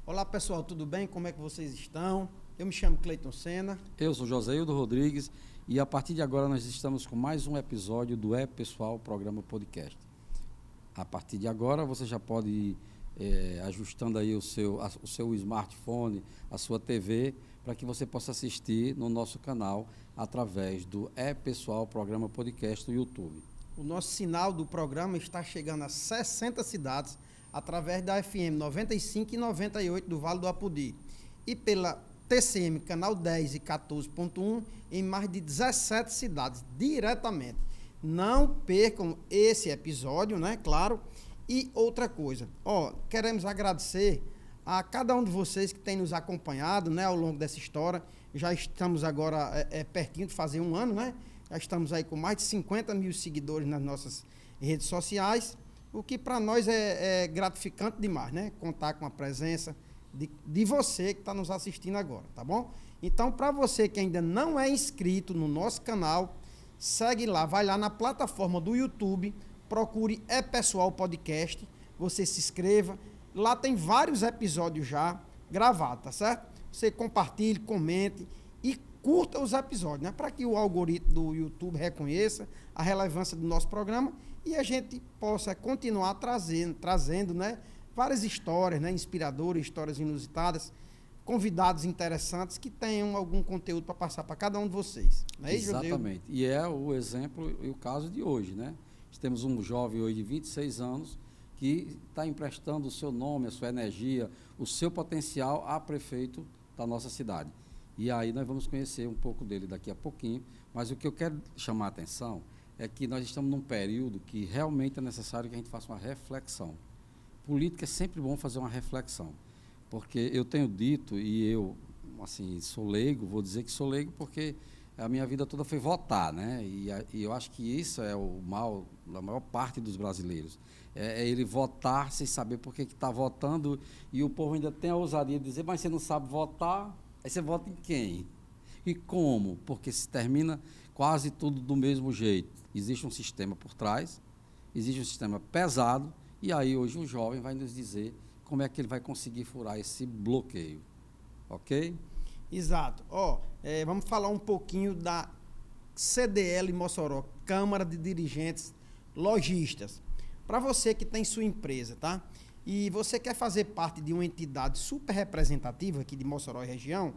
Olá pessoal, tudo bem? Como é que vocês estão? Eu me chamo Cleiton Sena. Eu sou Joséildo Rodrigues e a partir de agora nós estamos com mais um episódio do Pessoal Programa Podcast. A partir de agora você já pode ir ajustando aí o seu smartphone, a sua TV, para que você possa assistir no nosso canal através do Pessoal Programa Podcast no YouTube. O nosso sinal do programa está chegando a 60 cidades através da FM 95 e 98 do Vale do Apodi e pela TCM canal 10 e 14.1 em mais de 17 cidades diretamente. Não percam esse episódio, né? Claro. E outra coisa, queremos agradecer a cada um de vocês que tem nos acompanhado, né, ao longo dessa história. Já estamos agora pertinho de fazer um ano, né? Já estamos aí com mais de 50 mil seguidores nas nossas redes sociais, o que para nós é gratificante demais, né? Contar com a presença de você que está nos assistindo agora, tá bom? Então, para você que ainda não é inscrito no nosso canal, segue lá, vai lá na plataforma do YouTube, procure Pessoal Podcast, você se inscreva, lá tem vários episódios já gravados, tá certo? Você compartilhe, comente e curta os episódios, né? Para que o algoritmo do YouTube reconheça a relevância do nosso programa e a gente possa continuar trazendo, né, várias histórias, né, inspiradoras, histórias inusitadas, convidados interessantes que tenham algum conteúdo para passar para cada um de vocês. Não é isso, Exatamente. E é o exemplo e o caso de hoje, né? Temos um jovem hoje de 26 anos que está emprestando o seu nome, a sua energia, o seu potencial a prefeito da nossa cidade. E aí nós vamos conhecer um pouco dele daqui a pouquinho, mas o que eu quero chamar a atenção é que nós estamos num período que realmente é necessário que a gente faça uma reflexão. Política é sempre bom fazer uma reflexão, porque eu tenho dito, e eu, assim, sou leigo, vou dizer que sou leigo porque a minha vida toda foi votar, né? E eu acho que isso é o mal da maior parte dos brasileiros. É ele votar sem saber por que está votando, e o povo ainda tem a ousadia de dizer, mas você não sabe votar, aí você vota em quem? E como? Porque se termina quase tudo do mesmo jeito. Existe um sistema por trás, existe um sistema pesado, e aí hoje o jovem vai nos dizer como é que ele vai conseguir furar esse bloqueio. Ok? Exato. Vamos falar um pouquinho da CDL Mossoró, Câmara de Dirigentes Lojistas. Para você que tem sua empresa, tá? E você quer fazer parte de uma entidade super representativa aqui de Mossoró e região,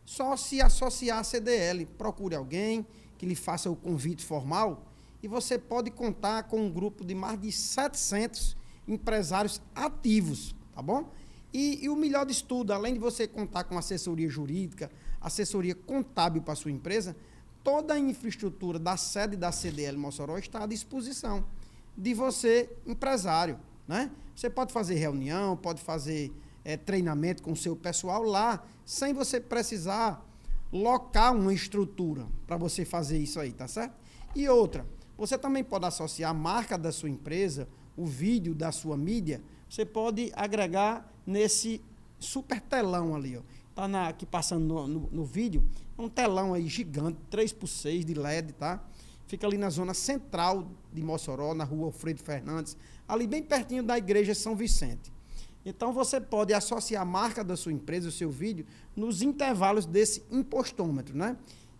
só se associar à CDL. Procure alguém que lhe faça o convite formal e você pode contar com um grupo de mais de 700 empresários ativos, tá bom? E o melhor disso tudo, além de você contar com assessoria jurídica, assessoria contábil para a sua empresa, toda a infraestrutura da sede da CDL Mossoró está à disposição de você, empresário, né? Você pode fazer reunião, pode fazer treinamento com o seu pessoal lá, sem você precisar locar uma estrutura para você fazer isso aí, tá certo? E outra, você também pode associar a marca da sua empresa, o vídeo da sua mídia, você pode agregar nesse super telão ali, ó. Tá aqui passando no vídeo, é um telão aí gigante, 3x6 de LED, tá? Fica ali na zona central de Mossoró, na rua Alfredo Fernandes, ali bem pertinho da igreja São Vicente. Então você pode associar a marca da sua empresa, o seu vídeo, nos intervalos desse impostômetro, né?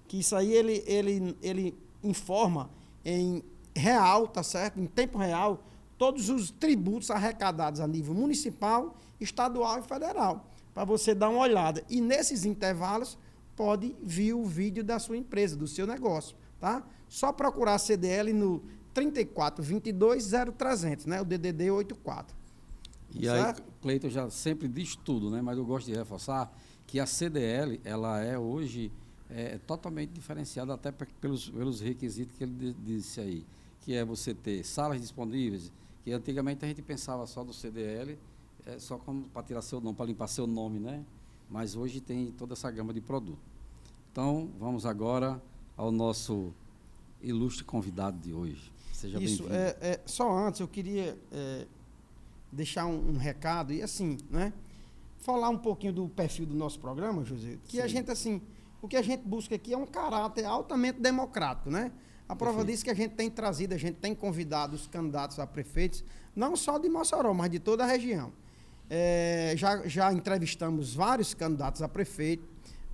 Que isso aí ele informa em real, tá certo? Em tempo real, todos os tributos arrecadados a nível municipal, estadual e federal, para você dar uma olhada. E nesses intervalos, pode vir o vídeo da sua empresa, do seu negócio, tá? Só procurar a CDL no 3422-0300, né? O DDD 84. E certo? Aí, Cleiton já sempre diz tudo, né? Mas eu gosto de reforçar que a CDL, ela é hoje totalmente diferenciada até pelos requisitos que ele disse aí, que é você ter salas disponíveis, que antigamente a gente pensava só do CDL, só para tirar seu nome, para limpar seu nome, né? Mas hoje tem toda essa gama de produto. Então, vamos agora ao nosso ilustre convidado de hoje. Seja bem-vindo. Só antes, eu queria deixar um recado e assim, né? Falar um pouquinho do perfil do nosso programa, José, que Sim. A gente, assim, o que a gente busca aqui é um caráter altamente democrático, né? A prova disso que a gente tem trazido, a gente tem convidado os candidatos a prefeitos, não só de Mossoró, mas de toda a região. Já entrevistamos vários candidatos a prefeito,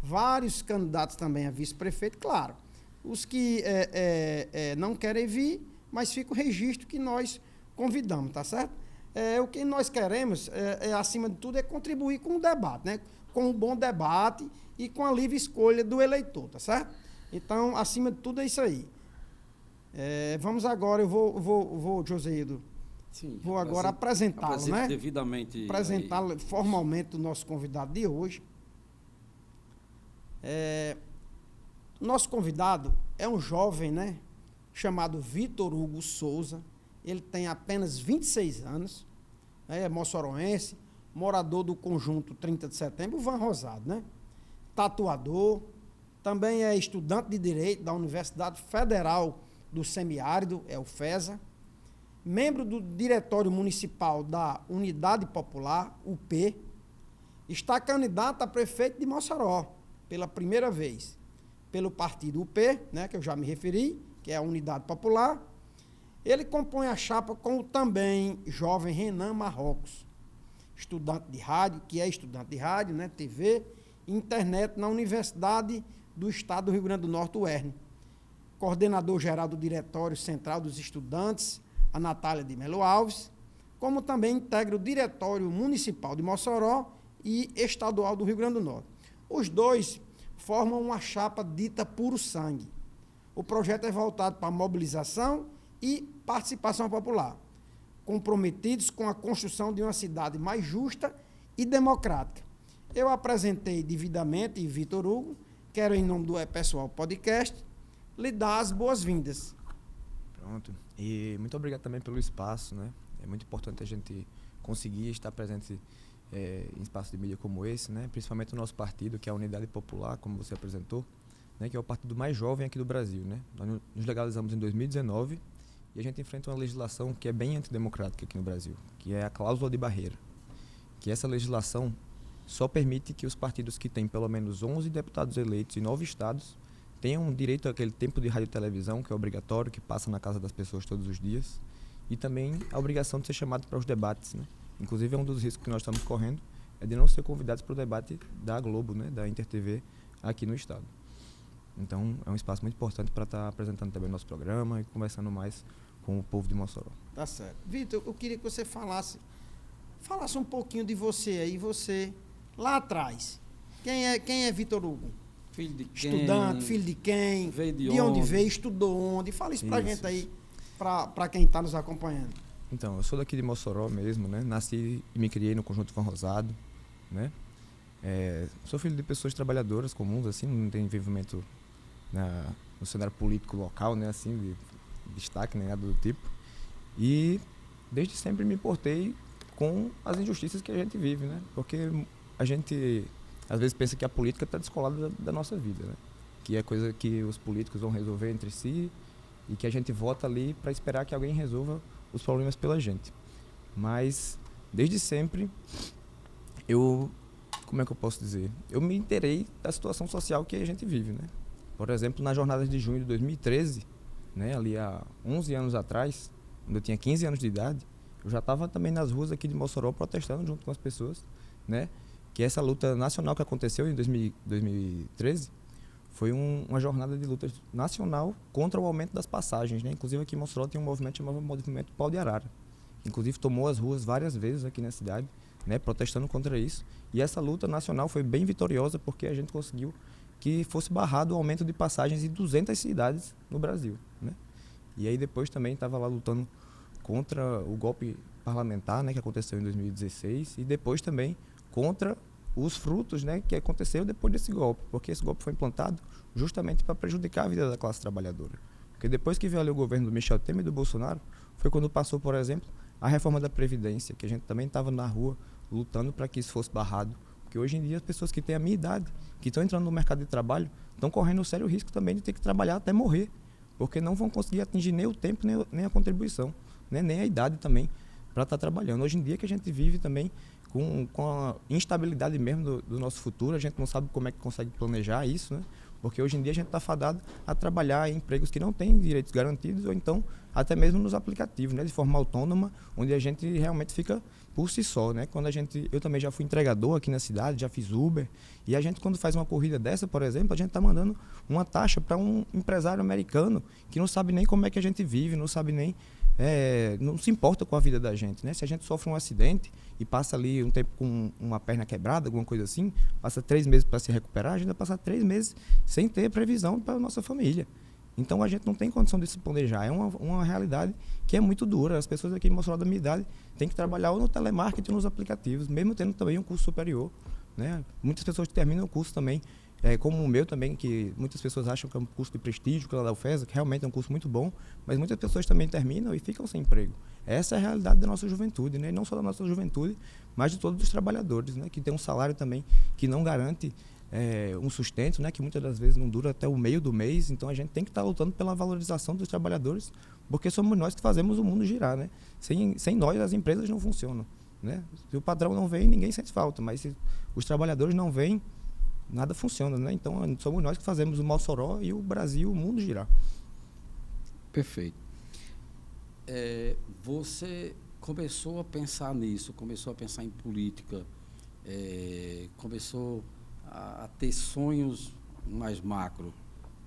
vários candidatos também a vice-prefeito, claro. Os que não querem vir, mas fica o registro que nós convidamos, tá certo? O que nós queremos, acima de tudo, é contribuir com o debate, né? Com um bom debate e com a livre escolha do eleitor, tá certo? Então, acima de tudo, é isso aí. Vamos agora, eu vou Joseildo, Sim, vou agora apresentá-lo, né? Devidamente. Apresentá-lo formalmente o nosso convidado de hoje. Nosso convidado é um jovem, né? Chamado Vitor Hugo Souza. Ele tem apenas 26 anos, é moçoroense, morador do conjunto 30 de setembro, Van Rosado, né? Tatuador, também é estudante de Direito da Universidade Federal do Semiárido, o FESA, membro do Diretório Municipal da Unidade Popular, UP, está candidato a prefeito de Mossoró, pela primeira vez, pelo partido UP, né, que eu já me referi, que é a Unidade Popular. Ele compõe a chapa com o também jovem Renan Marrocos, estudante de rádio, né, TV e internet na Universidade do Estado do Rio Grande do Norte, UERN. Coordenador-geral do Diretório Central dos Estudantes, a Natália de Melo Alves, como também integra o Diretório Municipal de Mossoró e Estadual do Rio Grande do Norte. Os dois formam uma chapa dita Puro Sangue. O projeto é voltado para a mobilização e participação popular, comprometidos com a construção de uma cidade mais justa e democrática. Eu apresentei devidamente Vitor Hugo, quero, em nome do Pessoal Podcast, lhe dar as boas-vindas. Pronto. E muito obrigado também pelo espaço, né? É muito importante a gente conseguir estar presente em espaços de mídia como esse, né? Principalmente o nosso partido, que é a Unidade Popular, como você apresentou, né? Que é o partido mais jovem aqui do Brasil, né? Nós nos legalizamos em 2019 e a gente enfrenta uma legislação que é bem antidemocrática aqui no Brasil, que é a cláusula de barreira. Que essa legislação só permite que os partidos que têm pelo menos 11 deputados eleitos em 9 estados tenham direito àquele tempo de rádio e televisão, que é obrigatório, que passa na casa das pessoas todos os dias, e também a obrigação de ser chamado para os debates, né? Inclusive, é um dos riscos que nós estamos correndo, é de não ser convidados para o debate da Globo, né, da InterTV, aqui no estado. Então, é um espaço muito importante para estar apresentando também nosso programa e conversando mais com o povo de Mossoró. Tá certo. Vitor, eu queria que você falasse um pouquinho de você aí, você lá atrás. Quem é Vitor Hugo? Filho de quem? Estudante, filho de quem? Veio de onde veio? Estudou onde? Fala isso pra gente aí, para quem está nos acompanhando. Então, eu sou daqui de Mossoró mesmo, né? Nasci e me criei no Conjunto Van Rosado, né? Sou filho de pessoas trabalhadoras comuns, assim, não tenho envolvimento no cenário político local, né? Assim, de destaque, nem nada do tipo. E desde sempre me importei com as injustiças que a gente vive, né? Porque a gente às vezes pensa que a política está descolada da nossa vida, né? Que é coisa que os políticos vão resolver entre si e que a gente vota ali para esperar que alguém resolva os problemas pela gente. Mas, desde sempre, como é que eu posso dizer? Eu me inteirei da situação social que a gente vive, né? Por exemplo, nas jornadas de junho de 2013, né, ali há 11 anos atrás, quando eu tinha 15 anos de idade, eu já estava também nas ruas aqui de Mossoró protestando junto com as pessoas, né? Que essa luta nacional que aconteceu em 2013 foi uma jornada de luta nacional contra o aumento das passagens, né? Inclusive aqui em Mossoró tem um movimento chamado Movimento Pau de Arara. Inclusive tomou as ruas várias vezes aqui na cidade, né? Protestando contra isso. E essa luta nacional foi bem vitoriosa porque a gente conseguiu que fosse barrado o aumento de passagens em 200 cidades no Brasil, né? E aí depois também estava lá lutando contra o golpe parlamentar, né? Que aconteceu em 2016 e depois também contra os frutos, né, que aconteceu depois desse golpe, porque esse golpe foi implantado justamente para prejudicar a vida da classe trabalhadora. Porque depois que veio ali o governo do Michel Temer e do Bolsonaro, foi quando passou, por exemplo, a reforma da Previdência, que a gente também estava na rua lutando para que isso fosse barrado. Porque hoje em dia as pessoas que têm a minha idade, que estão entrando no mercado de trabalho, estão correndo o sério risco também de ter que trabalhar até morrer, porque não vão conseguir atingir nem o tempo, nem a contribuição, né, nem a idade também para estar trabalhando. Hoje em dia que a gente vive também com a instabilidade mesmo do nosso futuro, a gente não sabe como é que consegue planejar isso, né? Porque hoje em dia a gente está fadado a trabalhar em empregos que não têm direitos garantidos ou então até mesmo nos aplicativos, né? De forma autônoma, onde a gente realmente fica por si só, né? Eu também já fui entregador aqui na cidade, já fiz Uber, e a gente, quando faz uma corrida dessa, por exemplo, a gente está mandando uma taxa para um empresário americano que não sabe nem como é que a gente vive, não sabe nem, não se importa com a vida da gente, né? Se a gente sofre um acidente e passa ali um tempo com uma perna quebrada, alguma coisa assim, passa 3 meses para se recuperar, a gente vai passar 3 meses sem ter previsão para a nossa família. Então a gente não tem condição de se planejar. É uma realidade que é muito dura. As pessoas aqui em Mossoró da minha idade têm que trabalhar ou no telemarketing ou nos aplicativos, mesmo tendo também um curso superior, né? Muitas pessoas terminam o curso também, como o meu também, que muitas pessoas acham que é um curso de prestígio, que é lá da UFESA, que realmente é um curso muito bom, mas muitas pessoas também terminam e ficam sem emprego. Essa é a realidade da nossa juventude, né? E não só da nossa juventude, mas de todos os trabalhadores, né? Que tem um salário também que não garante um sustento, né, que muitas das vezes não dura até o meio do mês. Então a gente tem que estar lutando pela valorização dos trabalhadores, porque somos nós que fazemos o mundo girar, né? Sem nós as empresas não funcionam, né? Se o patrão não vem, ninguém sente falta, mas se os trabalhadores não vêm, nada funciona, né? Então somos nós que fazemos o Mossoró e o Brasil, o mundo girar. Perfeito. Você começou a pensar nisso, começou a pensar em política, começou a ter sonhos mais macro,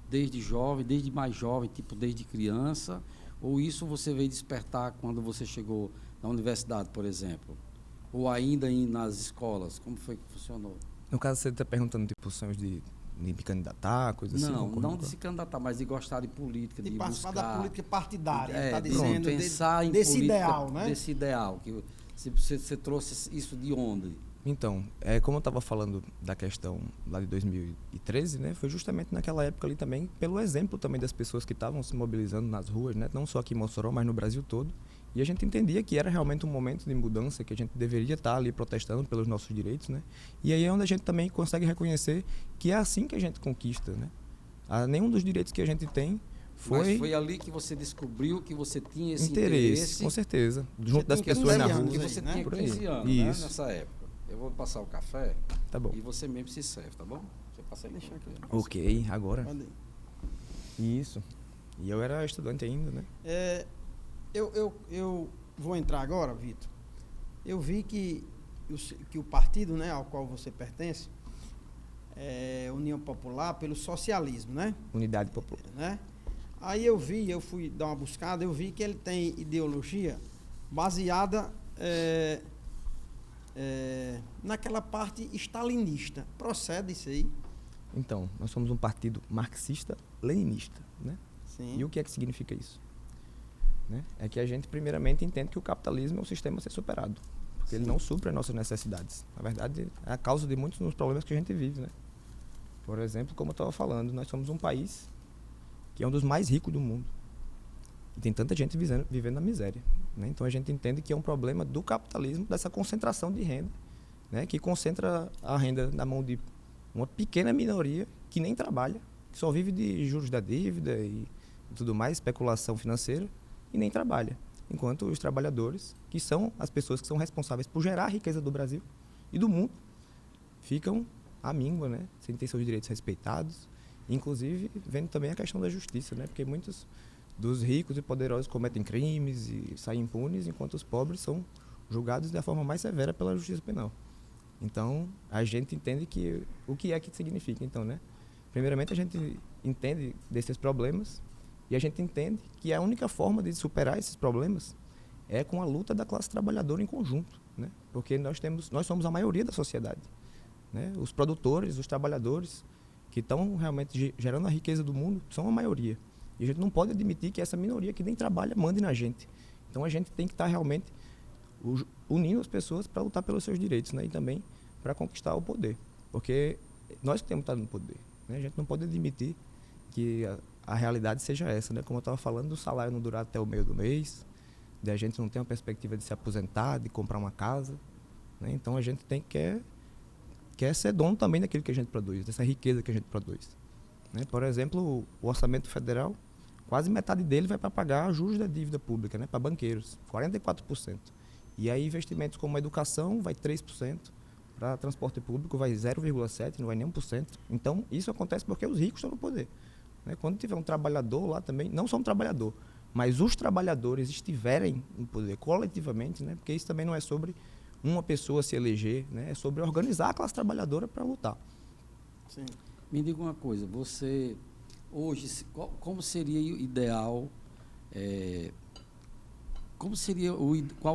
desde jovem, desde mais jovem, tipo desde criança, ou isso você veio despertar quando você chegou na universidade, por exemplo? Ou ainda nas escolas? Como foi que funcionou? No caso, você está perguntando tipo sonhos de me candidatar, coisa assim? Não de se candidatar, mas de gostar de política, de participar buscar da política partidária, está dizendo, pensar em desse política, ideal, né? Desse ideal, que você trouxe isso de onde? Então, como eu estava falando da questão lá de 2013, né, foi justamente naquela época ali também, pelo exemplo também das pessoas que estavam se mobilizando nas ruas, né, não só aqui em Mossoró, mas no Brasil todo. E a gente entendia que era realmente um momento de mudança, que a gente deveria estar ali protestando pelos nossos direitos, né? E aí é onde a gente também consegue reconhecer que é assim que a gente conquista, né? Nenhum dos direitos que a gente tem Mas foi ali que você descobriu que você tinha esse interesse, com certeza, junto das pessoas na rua. Que você tinha 15 anos, né, nessa época. Eu vou passar o café, tá bom, e você mesmo se serve, tá bom? Você passa aí, deixa aqui. Ok, agora. Isso. E eu era estudante ainda, né? Eu vou entrar agora, Vitor. Eu vi que o partido, né, ao qual você pertence é União Popular pelo Socialismo, né? Unidade Popular. Né? Aí eu fui dar uma buscada, eu vi que ele tem ideologia baseada naquela parte stalinista. Procede isso aí? Então, nós somos um partido marxista-leninista, né? Sim. E o que é que significa isso? Né? É que a gente, primeiramente, entende que o capitalismo é um sistema a ser superado. Porque ele não supre as nossas necessidades. Na verdade, é a causa de muitos dos problemas que a gente vive, né? Por exemplo, como eu estava falando, nós somos um país que é um dos mais ricos do mundo. E tem tanta gente vivendo na miséria, né? Então a gente entende que é um problema do capitalismo, dessa concentração de renda, né? Que concentra a renda na mão de uma pequena minoria que nem trabalha, que só vive de juros da dívida e tudo mais, especulação financeira, e nem trabalha. Enquanto os trabalhadores, que são as pessoas que são responsáveis por gerar a riqueza do Brasil e do mundo, ficam à míngua, né? Sem ter seus direitos respeitados. Inclusive, vendo também a questão da justiça, né? Porque muitos dos ricos e poderosos cometem crimes e saem impunes, enquanto os pobres são julgados da forma mais severa pela justiça penal. Então, a gente entende que o que é que significa, então, né? Primeiramente, a gente entende desses problemas e a gente entende que a única forma de superar esses problemas é com a luta da classe trabalhadora em conjunto, né? Porque nós somos a maioria da sociedade, né? Os produtores, os trabalhadores que estão realmente gerando a riqueza do mundo são a maioria. E a gente não pode admitir que essa minoria que nem trabalha mande na gente. Então a gente tem que estar realmente unindo as pessoas para lutar pelos seus direitos, né? E também para conquistar o poder. Porque nós que temos que estar no poder, né? A gente não pode admitir que a realidade seja essa, né? Como eu estava falando, o salário não durar até o meio do mês, a gente não tem uma perspectiva de se aposentar, de comprar uma casa, né? Então a gente quer ser dono também daquilo que a gente produz, dessa riqueza que a gente produz, né? Por exemplo, o orçamento federal, quase metade dele vai para pagar juros da dívida pública, né? Para banqueiros, 44%. E aí investimentos como a educação vai 3%, para transporte público vai 0,7%, não vai nem 1%. Então isso acontece porque os ricos estão no poder, né? Quando tiver um trabalhador lá também, não só um trabalhador, mas os trabalhadores estiverem no poder coletivamente, né? Porque isso também não é sobre uma pessoa se eleger, né? É sobre organizar a classe trabalhadora para lutar. Sim. Me diga uma coisa, você hoje, como seria o ideal, qual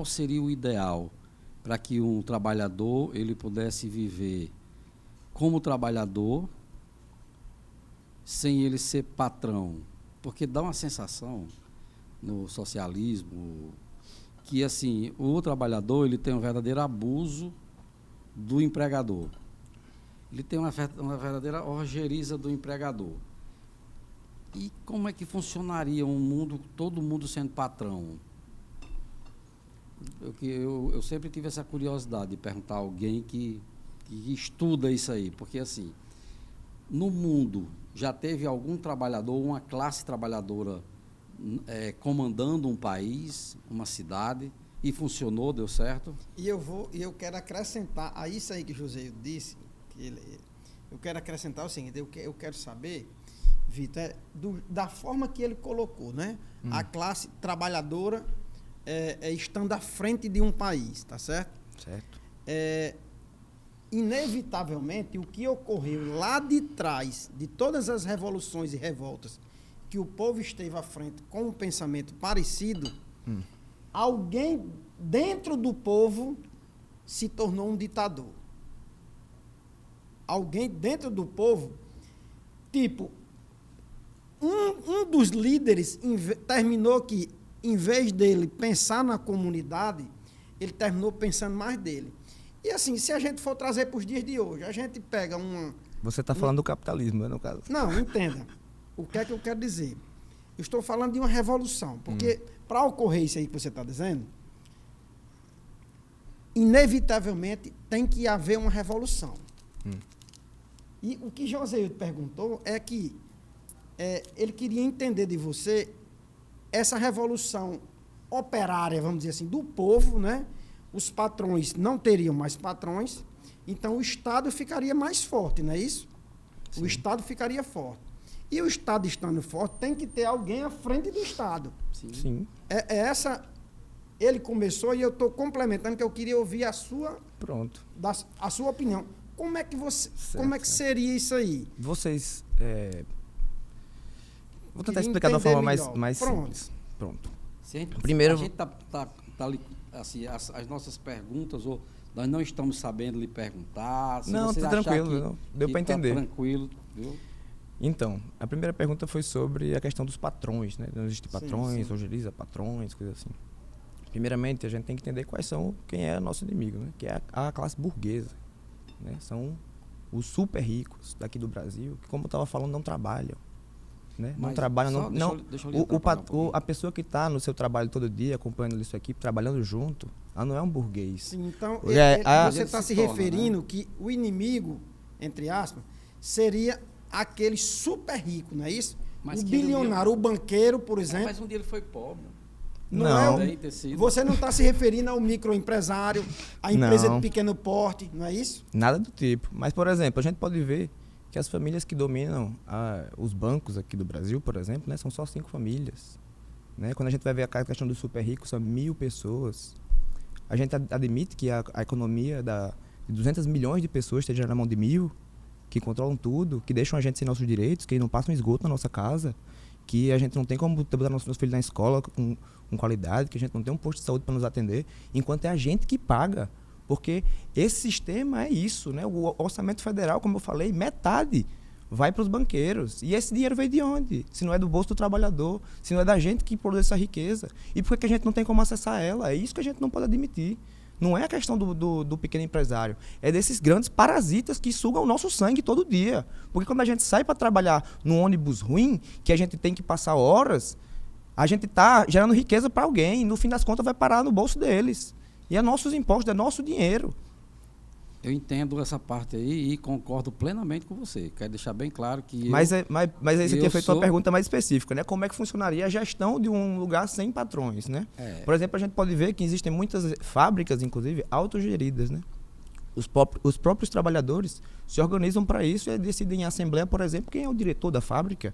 seria o ideal para que um trabalhador ele pudesse viver como trabalhador sem ele ser patrão? Porque dá uma sensação no socialismo que assim o trabalhador ele tem um verdadeiro abuso do empregador. Ele tem uma verdadeira orgeriza do empregador. E como é que funcionaria um mundo, todo mundo sendo patrão? Eu sempre tive essa curiosidade de perguntar a alguém que estuda isso aí, porque assim, no mundo já teve algum trabalhador, uma classe trabalhadora comandando um país, uma cidade, e funcionou, deu certo? E eu quero acrescentar a isso aí que o José disse, eu quero acrescentar o seguinte, eu quero saber, Vitor, da forma que ele colocou, né? A classe trabalhadora estando à frente de um país, tá certo? Certo. Inevitavelmente, o que ocorreu lá de trás, de todas as revoluções e revoltas, que o povo esteve à frente com um pensamento parecido, alguém dentro do povo se tornou um ditador. Alguém dentro do povo, tipo, um dos líderes terminou que, em vez dele pensar na comunidade, ele terminou pensando mais dele. E assim, se a gente for trazer para os dias de hoje, a gente pega Você está falando do capitalismo, né, no caso? Não, entenda. O que é que eu quero dizer? Eu estou falando de uma revolução, porque para ocorrer isso aí que você está dizendo, inevitavelmente tem que haver uma revolução. E o que José perguntou é que ele queria entender de você essa revolução operária, vamos dizer assim, do povo, né? Os patrões não teriam mais patrões, então o Estado ficaria mais forte, não é isso? Sim. O Estado ficaria forte. E o Estado estando forte, tem que ter alguém à frente do Estado. Sim. Ele começou e eu estou complementando, que eu queria ouvir a sua... Pronto. A sua opinião. Como é que Certo, como é que seria isso aí? Vocês... Vou tentar explicar de uma forma mais simples. Pronto. Primeiro, a gente assim, as nossas perguntas, ou nós não estamos sabendo lhe perguntar. Não, está tranquilo. Deu para entender. Tranquilo, viu? Então, a primeira pergunta foi sobre a questão dos patrões, né? Não existe patrões, sim. orgeriza patrões, coisas assim. Primeiramente, a gente tem que entender quem é nosso inimigo, né? Que é a classe burguesa, né? São os super ricos daqui do Brasil, que, como eu estava falando, não trabalham, né? Não trabalham, a pessoa que está no seu trabalho todo dia, acompanhando isso aqui, trabalhando junto, ela não é um burguês. Sim, então, você está se referindo, né, que o inimigo, entre aspas, seria aquele super rico, não é isso? Mas o bilionário, o banqueiro, por exemplo. Mas um dia ele foi pobre. Não. Você não está se referindo ao microempresário, à empresa de pequeno porte, não é isso? Nada do tipo. Mas, por exemplo, a gente pode ver que as famílias que dominam os bancos aqui do Brasil, por exemplo, né, são só 5 famílias. Né? Quando a gente vai ver a questão dos super ricos, são 1.000 pessoas. A gente admite que a economia de 200 milhões de pessoas esteja na mão de 1.000, que controlam tudo, que deixam a gente sem nossos direitos, que não passam esgoto na nossa casa, que a gente não tem como botar nossos filhos na escola com qualidade, que a gente não tem um posto de saúde para nos atender, enquanto é a gente que paga. Porque esse sistema é isso, né? O orçamento federal, como eu falei, metade vai para os banqueiros. E esse dinheiro veio de onde? Se não é do bolso do trabalhador, se não é da gente que produz essa riqueza. E por que a gente não tem como acessar ela? É isso que a gente não pode admitir. Não é a questão do pequeno empresário, é desses grandes parasitas que sugam o nosso sangue todo dia. Porque quando a gente sai para trabalhar num ônibus ruim, que a gente tem que passar horas, a gente está gerando riqueza para alguém e no fim das contas vai parar no bolso deles. E é nossos impostos, é nosso dinheiro. Eu entendo essa parte aí e concordo plenamente com você. Quero deixar bem claro que Mas aí você tinha feito uma pergunta mais específica, né? Como é que funcionaria a gestão de um lugar sem patrões, né? Por exemplo, a gente pode ver que existem muitas fábricas, inclusive, autogeridas, né? Os próprios trabalhadores se organizam para isso e decidem em assembleia, por exemplo, quem é o diretor da fábrica.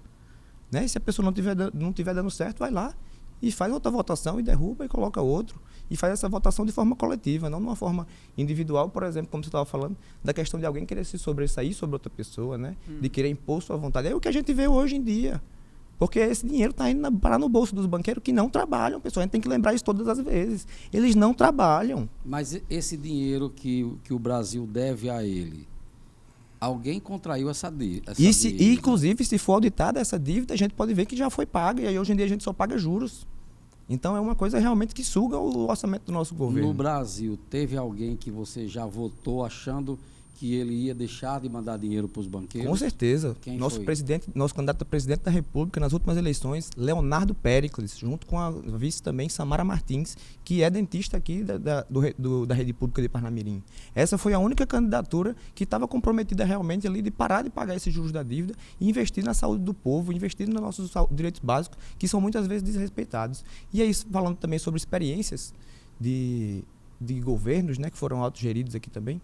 Né? E se a pessoa não tiver dando certo, vai lá e faz outra votação e derruba e coloca outro. E faz essa votação de forma coletiva, não de uma forma individual, por exemplo, como você estava falando, da questão de alguém querer se sobressair sobre outra pessoa, né? De querer impor sua vontade. É o que a gente vê hoje em dia. Porque esse dinheiro está indo parar no bolso dos banqueiros que não trabalham, pessoal. A gente tem que lembrar isso todas as vezes. Eles não trabalham. Mas esse dinheiro que o Brasil deve a ele, alguém contraiu essa dívida. E, inclusive, se for auditada essa dívida, a gente pode ver que já foi paga. E aí, hoje em dia, a gente só paga juros. Então, é uma coisa realmente que suga o orçamento do nosso governo. No Brasil, teve alguém que você já votou achando que ele ia deixar de mandar dinheiro para os banqueiros? Com certeza. Quem nosso foi? presidente, nosso candidato a presidente da República nas últimas eleições, Leonardo Péricles, junto com a vice também, Samara Martins, que é dentista aqui da Rede Pública de Parnamirim. Essa foi a única candidatura que estava comprometida realmente ali de parar de pagar esses juros da dívida e investir na saúde do povo, investir nos nossos direitos básicos, que são muitas vezes desrespeitados. E aí, falando também sobre experiências de governos, né, que foram autogeridos aqui também.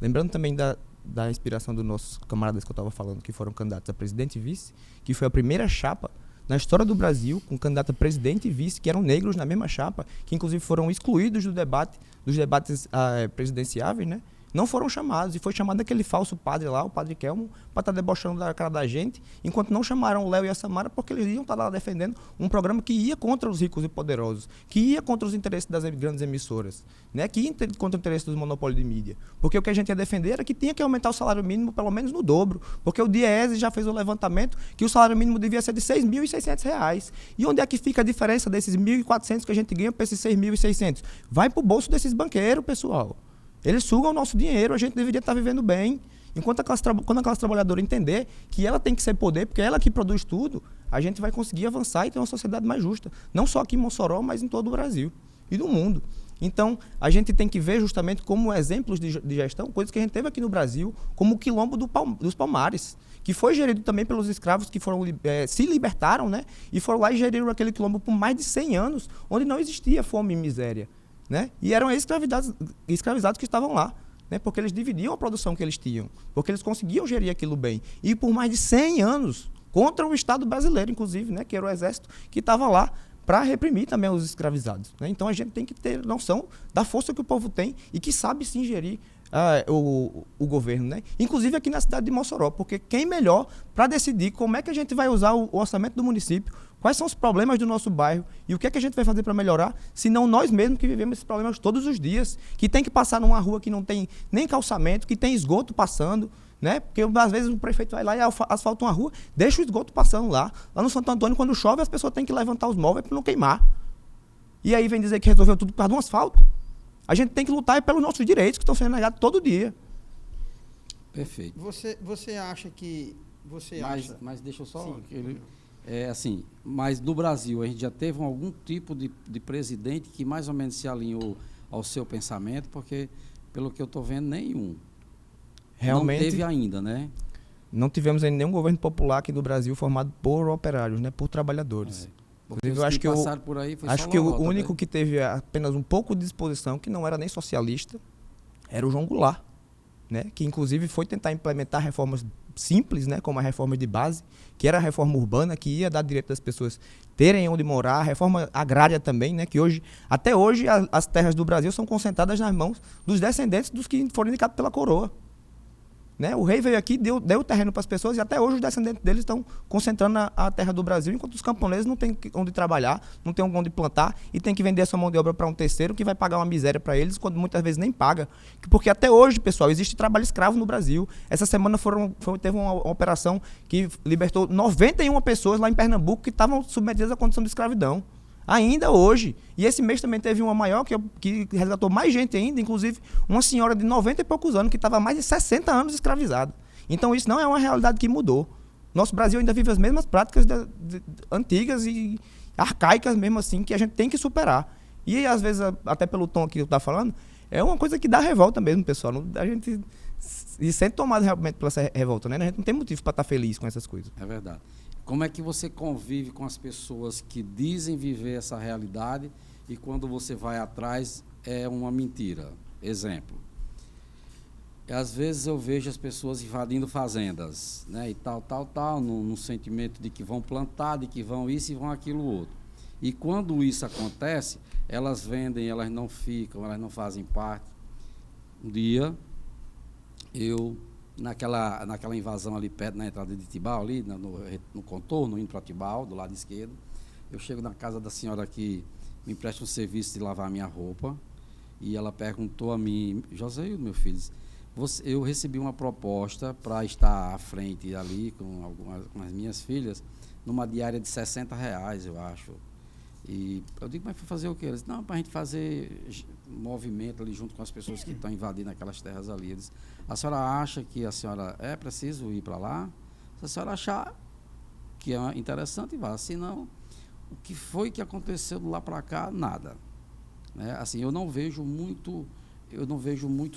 Lembrando também da inspiração dos nossos camaradas que eu estava falando, que foram candidatos a presidente e vice, que foi a primeira chapa na história do Brasil, com candidato a presidente e vice, que eram negros na mesma chapa, que inclusive foram excluídos dos debates presidenciáveis, né? Não foram chamados, e foi chamado aquele falso padre lá, o padre Kelmo, para estar debochando da cara da gente, enquanto não chamaram o Léo e a Samara, porque eles iam estar lá defendendo um programa que ia contra os ricos e poderosos, que ia contra os interesses das grandes emissoras, né? Que ia contra o interesse dos monopólios de mídia. Porque o que a gente ia defender era que tinha que aumentar o salário mínimo pelo menos no dobro, porque o DIEESE já fez o levantamento que o salário mínimo devia ser de R$ 6.600. E onde é que fica a diferença desses 1.400 que a gente ganha para esses 6.600? Vai para o bolso desses banqueiros, pessoal. Eles sugam o nosso dinheiro, a gente deveria estar vivendo bem. Quando a classe trabalhadora entender que ela tem que ser poder, porque é ela que produz tudo, a gente vai conseguir avançar e ter uma sociedade mais justa. Não só aqui em Mossoró, mas em todo o Brasil e do mundo. Então, a gente tem que ver justamente como exemplos de gestão, coisas que a gente teve aqui no Brasil, como o Quilombo dos Palmares, que foi gerido também pelos escravos que foram, se libertaram, né? E foram lá e geriram aquele quilombo por mais de 100 anos, onde não existia fome e miséria. Né? E eram escravizados que estavam lá, né? Porque eles dividiam a produção que eles tinham, porque eles conseguiam gerir aquilo bem. E por mais de 100 anos, contra o Estado brasileiro, inclusive, né? Que era o exército que estava lá para reprimir também os escravizados. Né? Então a gente tem que ter noção da força que o povo tem e que sabe se gerir o governo, né? Inclusive aqui na cidade de Mossoró, porque quem melhor para decidir como é que a gente vai usar o orçamento do município, quais são os problemas do nosso bairro e o que é que a gente vai fazer para melhorar, se não nós mesmos que vivemos esses problemas todos os dias, que tem que passar numa rua que não tem nem calçamento, que tem esgoto passando, né? Porque às vezes o prefeito vai lá e asfalta uma rua, deixa o esgoto passando lá. Lá no Santo Antônio, quando chove, as pessoas têm que levantar os móveis para não queimar. E aí vem dizer que resolveu tudo por causa de um asfalto. A gente tem que lutar pelos nossos direitos que estão sendo negados todo dia. Perfeito. Você acha que... Mas deixa eu só... Mas no Brasil, a gente já teve algum tipo de presidente que mais ou menos se alinhou ao seu pensamento, porque, pelo que eu estou vendo, nenhum. Realmente, não teve ainda, né? Não tivemos ainda nenhum governo popular aqui no Brasil formado por operários, né? Por trabalhadores. Eu acho que o único que teve apenas um pouco de disposição, que não era nem socialista, era o João Goulart, né? Que inclusive foi tentar implementar reformas simples, né? Como a reforma de base, que era a reforma urbana, que ia dar direito das pessoas terem onde morar, a reforma agrária também, né? Que até hoje as terras do Brasil são concentradas nas mãos dos descendentes dos que foram indicados pela coroa. Né? O rei veio aqui, deu o terreno para as pessoas e até hoje os descendentes deles estão concentrando a terra do Brasil, enquanto os camponeses não têm onde trabalhar, não têm onde plantar e tem que vender a sua mão de obra para um terceiro que vai pagar uma miséria para eles, quando muitas vezes nem paga. Porque até hoje, pessoal, existe trabalho escravo no Brasil. Essa semana teve uma operação que libertou 91 pessoas lá em Pernambuco que estavam submetidas à condição de escravidão. Ainda hoje. E esse mês também teve uma maior que resgatou mais gente ainda, inclusive uma senhora de 90 e poucos anos que estava há mais de 60 anos escravizada. Então isso não é uma realidade que mudou. Nosso Brasil ainda vive as mesmas práticas antigas e arcaicas mesmo assim, que a gente tem que superar. E às vezes, até pelo tom que eu estou falando, é uma coisa que dá revolta mesmo, pessoal. A gente se sente tomado realmente pela essa revolta, né? A gente não tem motivo para estar feliz com essas coisas. É verdade. Como é que você convive com as pessoas que dizem viver essa realidade e quando você vai atrás é uma mentira? Exemplo. Às vezes eu vejo as pessoas invadindo fazendas, né, e tal, no sentimento de que vão plantar, de que vão isso e vão aquilo outro. E quando isso acontece, elas vendem, elas não ficam, elas não fazem parte. Um dia, eu, naquela invasão ali perto, na entrada de Tibau, ali no contorno, indo para Tibau, do lado esquerdo, eu chego na casa da senhora que me empresta um serviço de lavar minha roupa, e ela perguntou a mim, José, meu filho, eu recebi uma proposta para estar à frente ali com as minhas filhas, numa diária de R$60, eu acho. E eu digo, mas foi fazer o quê? Eles, não, para a gente fazer movimento ali junto com as pessoas que estão invadindo aquelas terras ali. Eles, a senhora acha que a senhora é preciso ir para lá? Se a senhora achar que é interessante, vá. Se não, o que foi que aconteceu de lá para cá? Nada. Né? Assim, eu não vejo muito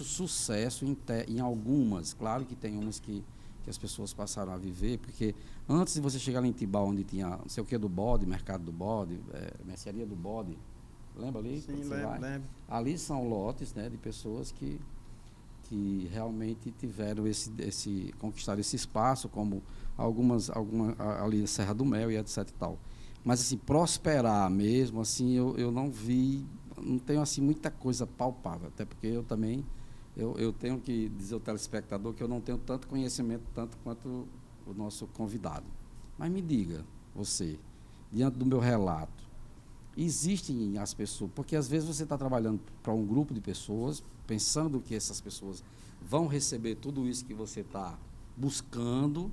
sucesso em algumas. Claro que tem umas que as pessoas passaram a viver, porque antes de você chegar lá em Tibau, onde tinha não sei o que do bode, mercado do bode, mercearia do bode, lembra ali? Sim, lembro. Ali são lotes, né, de pessoas que realmente tiveram conquistaram esse espaço, como algumas ali na Serra do Mel e etc e tal. Mas assim, prosperar mesmo, assim, eu não vi, não tenho assim muita coisa palpável, até porque eu também eu tenho que dizer ao telespectador que eu não tenho tanto conhecimento tanto quanto o nosso convidado. Mas me diga, você, diante do meu relato, existem as pessoas, porque às vezes você está trabalhando para um grupo de pessoas, pensando que essas pessoas vão receber tudo isso que você está buscando,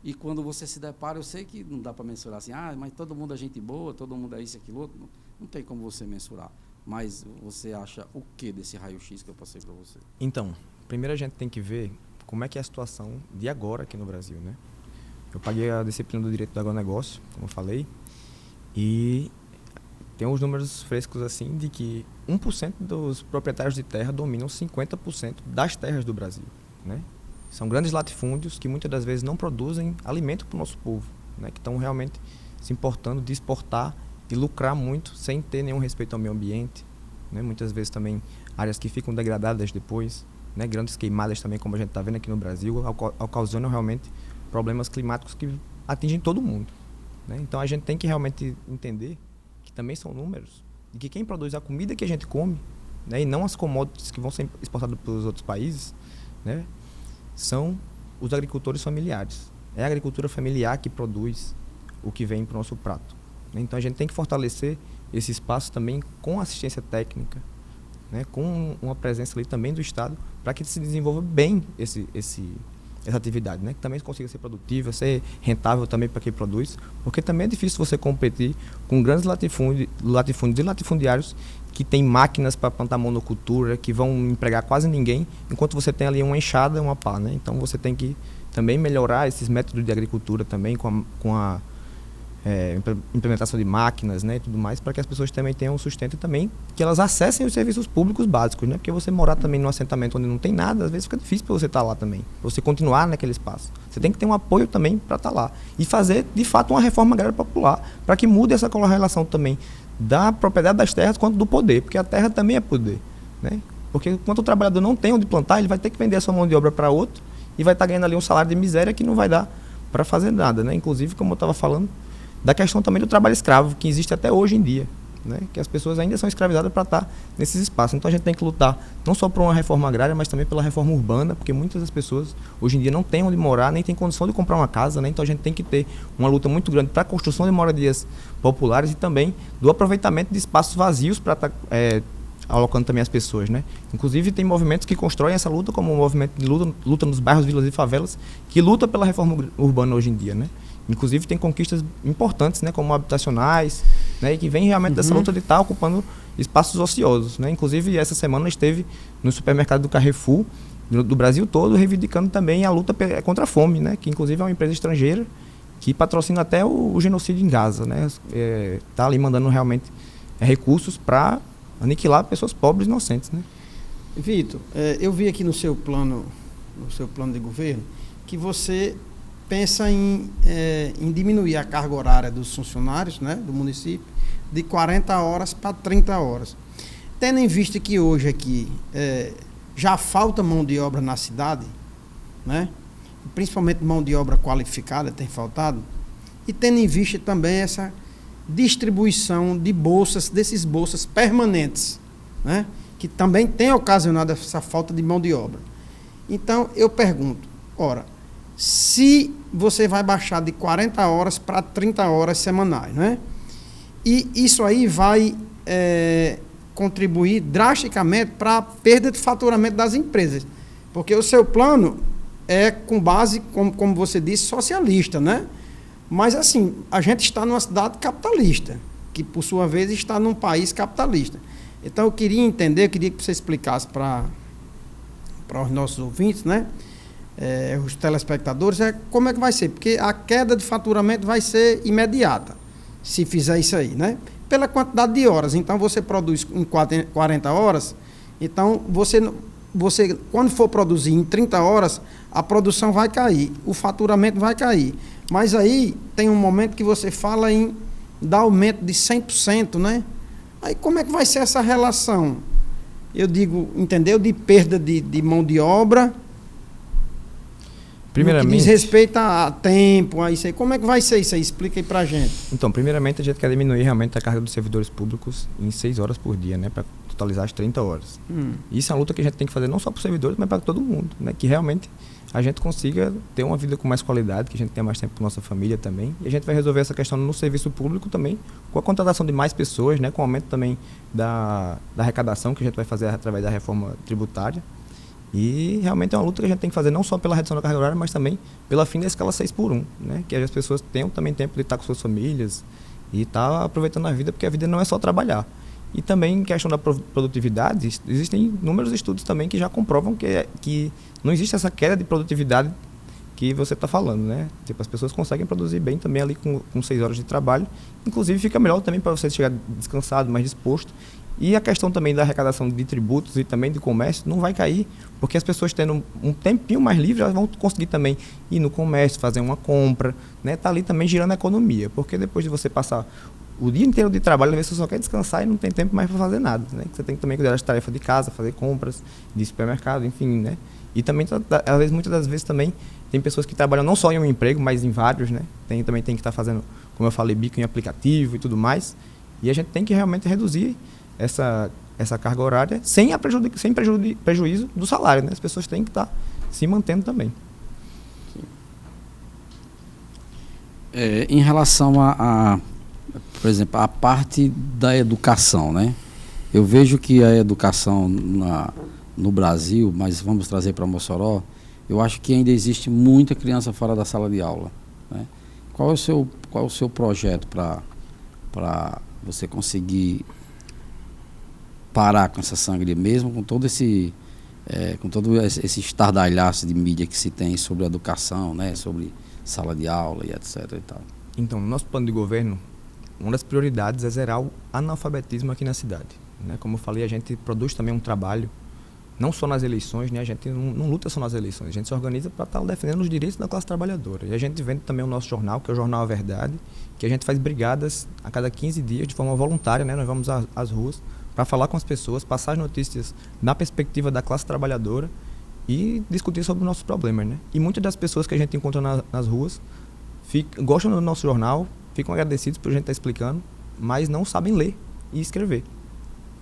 e quando você se depara, eu sei que não dá para mensurar assim, mas todo mundo é gente boa, todo mundo é isso, aquilo, outro, não tem como você mensurar. Mas você acha o que desse raio-x que eu passei para você? Então, primeiro a gente tem que ver como é que é a situação de agora aqui no Brasil, né? Eu paguei a disciplina do Direito do Agronegócio, como eu falei, e tem uns números frescos assim de que 1% dos proprietários de terra dominam 50% das terras do Brasil, né? São grandes latifúndios que muitas das vezes não produzem alimento para o nosso povo, né? Que estão realmente se importando de exportar e lucrar muito sem ter nenhum respeito ao meio ambiente, né? Muitas vezes também áreas que ficam degradadas depois, né? Grandes queimadas também, como a gente está vendo aqui no Brasil, ocasionam realmente problemas climáticos que atingem todo mundo, né? Então a gente tem que realmente entender que também são números de que quem produz a comida que a gente come, né? E não as commodities que vão ser exportadas para os outros países, né? São os agricultores familiares. É a agricultura familiar que produz o que vem para o nosso prato. Então a gente tem que fortalecer esse espaço também com assistência técnica, né, com uma presença ali também do Estado, para que se desenvolva bem essa atividade, né, que também consiga ser produtiva, ser rentável também para quem produz, porque também é difícil você competir com grandes latifúndios e latifundiários que têm máquinas para plantar monocultura, que vão empregar quase ninguém, enquanto você tem ali uma enxada e uma pá, né? Então você tem que também melhorar esses métodos de agricultura também com a implementação de máquinas, né, e tudo mais, para que as pessoas também tenham um sustento e também que elas acessem os serviços públicos básicos, né? Porque você morar também num assentamento onde não tem nada, às vezes fica difícil para você estar lá também, para você continuar naquele espaço. Você tem que ter um apoio também para estar lá e fazer, de fato, uma reforma agrária popular, para que mude essa correlação também da propriedade das terras quanto do poder, porque a terra também é poder, né? Porque enquanto o trabalhador não tem onde plantar, ele vai ter que vender a sua mão de obra para outro e vai estar ganhando ali um salário de miséria que não vai dar para fazer nada, né? Inclusive, como eu estava falando, da questão também do trabalho escravo, que existe até hoje em dia, né? Que as pessoas ainda são escravizadas para estar nesses espaços. Então a gente tem que lutar não só por uma reforma agrária, mas também pela reforma urbana, porque muitas das pessoas hoje em dia não têm onde morar, nem têm condição de comprar uma casa, né? Então a gente tem que ter uma luta muito grande para a construção de moradias populares e também do aproveitamento de espaços vazios para estar alocando também as pessoas, né? Inclusive tem movimentos que constroem essa luta como um movimento de luta nos bairros, vilas e favelas, que luta pela reforma urbana hoje em dia, né? Inclusive tem conquistas importantes, né, como habitacionais, né, e que vem realmente dessa luta de estar ocupando espaços ociosos, né? Inclusive essa semana esteve no supermercado do Carrefour do Brasil todo reivindicando também a luta contra a fome, né, que inclusive é uma empresa estrangeira que patrocina até o genocídio em Gaza, né? Tá ali mandando realmente recursos para aniquilar pessoas pobres e inocentes, né? Vitor, eu vi aqui no seu plano de governo que você pensa em diminuir a carga horária dos funcionários, né, do município de 40 horas para 30 horas. Tendo em vista que hoje aqui já falta mão de obra na cidade, né, principalmente mão de obra qualificada tem faltado, e tendo em vista também distribuição de bolsas, desses bolsas permanentes, né? Que também tem ocasionado essa falta de mão de obra. Então, eu pergunto, ora, se você vai baixar de 40 horas para 30 horas semanais, né? E isso aí vai contribuir drasticamente para a perda de faturamento das empresas. Porque o seu plano é com base, como você disse, socialista, né? Mas, assim, a gente está numa cidade capitalista, que, por sua vez, está num país capitalista. Então, eu queria que você explicasse para os nossos ouvintes, né? Os telespectadores, como é que vai ser. Porque a queda de faturamento vai ser imediata, se fizer isso aí, né? Pela quantidade de horas. Então, você produz em 40 horas, então, você, quando for produzir em 30 horas, a produção vai cair, o faturamento vai cair. Mas aí tem um momento que você fala em dar aumento de 100%, né? Aí como é que vai ser essa relação? Eu digo, entendeu? De perda de mão de obra. Primeiramente, no que diz respeito a tempo, a isso aí. Como é que vai ser isso aí? Explica aí pra gente. Então, primeiramente, a gente quer diminuir realmente a carga dos servidores públicos em 6 horas por dia, né? Para totalizar as 30 horas. Isso é uma luta que a gente tem que fazer não só para os servidores, mas para todo mundo, né? Que realmente a gente consiga ter uma vida com mais qualidade, que a gente tenha mais tempo com nossa família também. E a gente vai resolver essa questão no serviço público também, com a contratação de mais pessoas, né? Com o aumento também da arrecadação que a gente vai fazer através da reforma tributária. E realmente é uma luta que a gente tem que fazer não só pela redução da carga horária, mas também pela fim da escala 6x1, né? Que as pessoas tenham também tempo de estar com suas famílias e estar aproveitando a vida, porque a vida não é só trabalhar. E também em questão da produtividade, existem inúmeros estudos também que já comprovam que não existe essa queda de produtividade que você está falando, né? Tipo, as pessoas conseguem produzir bem também ali com 6 horas de trabalho. Inclusive, fica melhor também para você chegar descansado, mais disposto. E a questão também da arrecadação de tributos e também de comércio não vai cair, porque as pessoas tendo um tempinho mais livre, elas vão conseguir também ir no comércio, fazer uma compra, né? Tá ali também girando a economia, porque depois de você passar o dia inteiro de trabalho, às vezes você só quer descansar e não tem tempo mais para fazer nada, né? Você tem que também cuidar das tarefas de casa, fazer compras, de supermercado, enfim, né? E também, às vezes, muitas das vezes também, tem pessoas que trabalham não só em um emprego, mas em vários, né? Também tem que estar fazendo, como eu falei, bico em aplicativo e tudo mais. E a gente tem que realmente reduzir essa carga horária sem prejuízo do salário, né? As pessoas têm que estar se mantendo também. Em relação por exemplo, a parte da educação, né? Eu vejo que a educação no Brasil, mas vamos trazer para Mossoró, eu acho que ainda existe muita criança fora da sala de aula, né? Qual é o seu projeto para você conseguir parar com essa sangria mesmo, com todo esse estardalhaço de mídia que se tem sobre a educação, né? Sobre sala de aula e etc. e tal. Então, no nosso plano de governo, uma das prioridades é zerar o analfabetismo aqui na cidade, né? Como eu falei, a gente produz também um trabalho, não só nas eleições, né? A gente não luta só nas eleições, a gente se organiza para estar defendendo os direitos da classe trabalhadora. E a gente vende também o nosso jornal, que é o Jornal A Verdade, que a gente faz brigadas a cada 15 dias de forma voluntária, né? Nós vamos às ruas para falar com as pessoas, passar as notícias na perspectiva da classe trabalhadora e discutir sobre os nossos problemas, né? E muitas das pessoas que a gente encontra nas ruas gostam do nosso jornal, ficam agradecidos por a gente estar explicando, mas não sabem ler e escrever.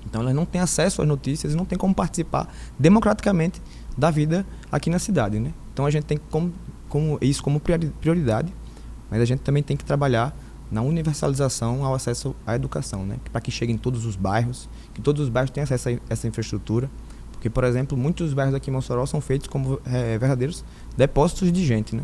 Então, elas não têm acesso às notícias e não têm como participar democraticamente da vida aqui na cidade, né? Então, a gente tem isso como prioridade, mas a gente também tem que trabalhar na universalização ao acesso à educação, né? Para que chegue em todos os bairros, que todos os bairros tenham acesso a essa infraestrutura. Porque, por exemplo, muitos bairros aqui em Mossoró são feitos como verdadeiros depósitos de gente, né?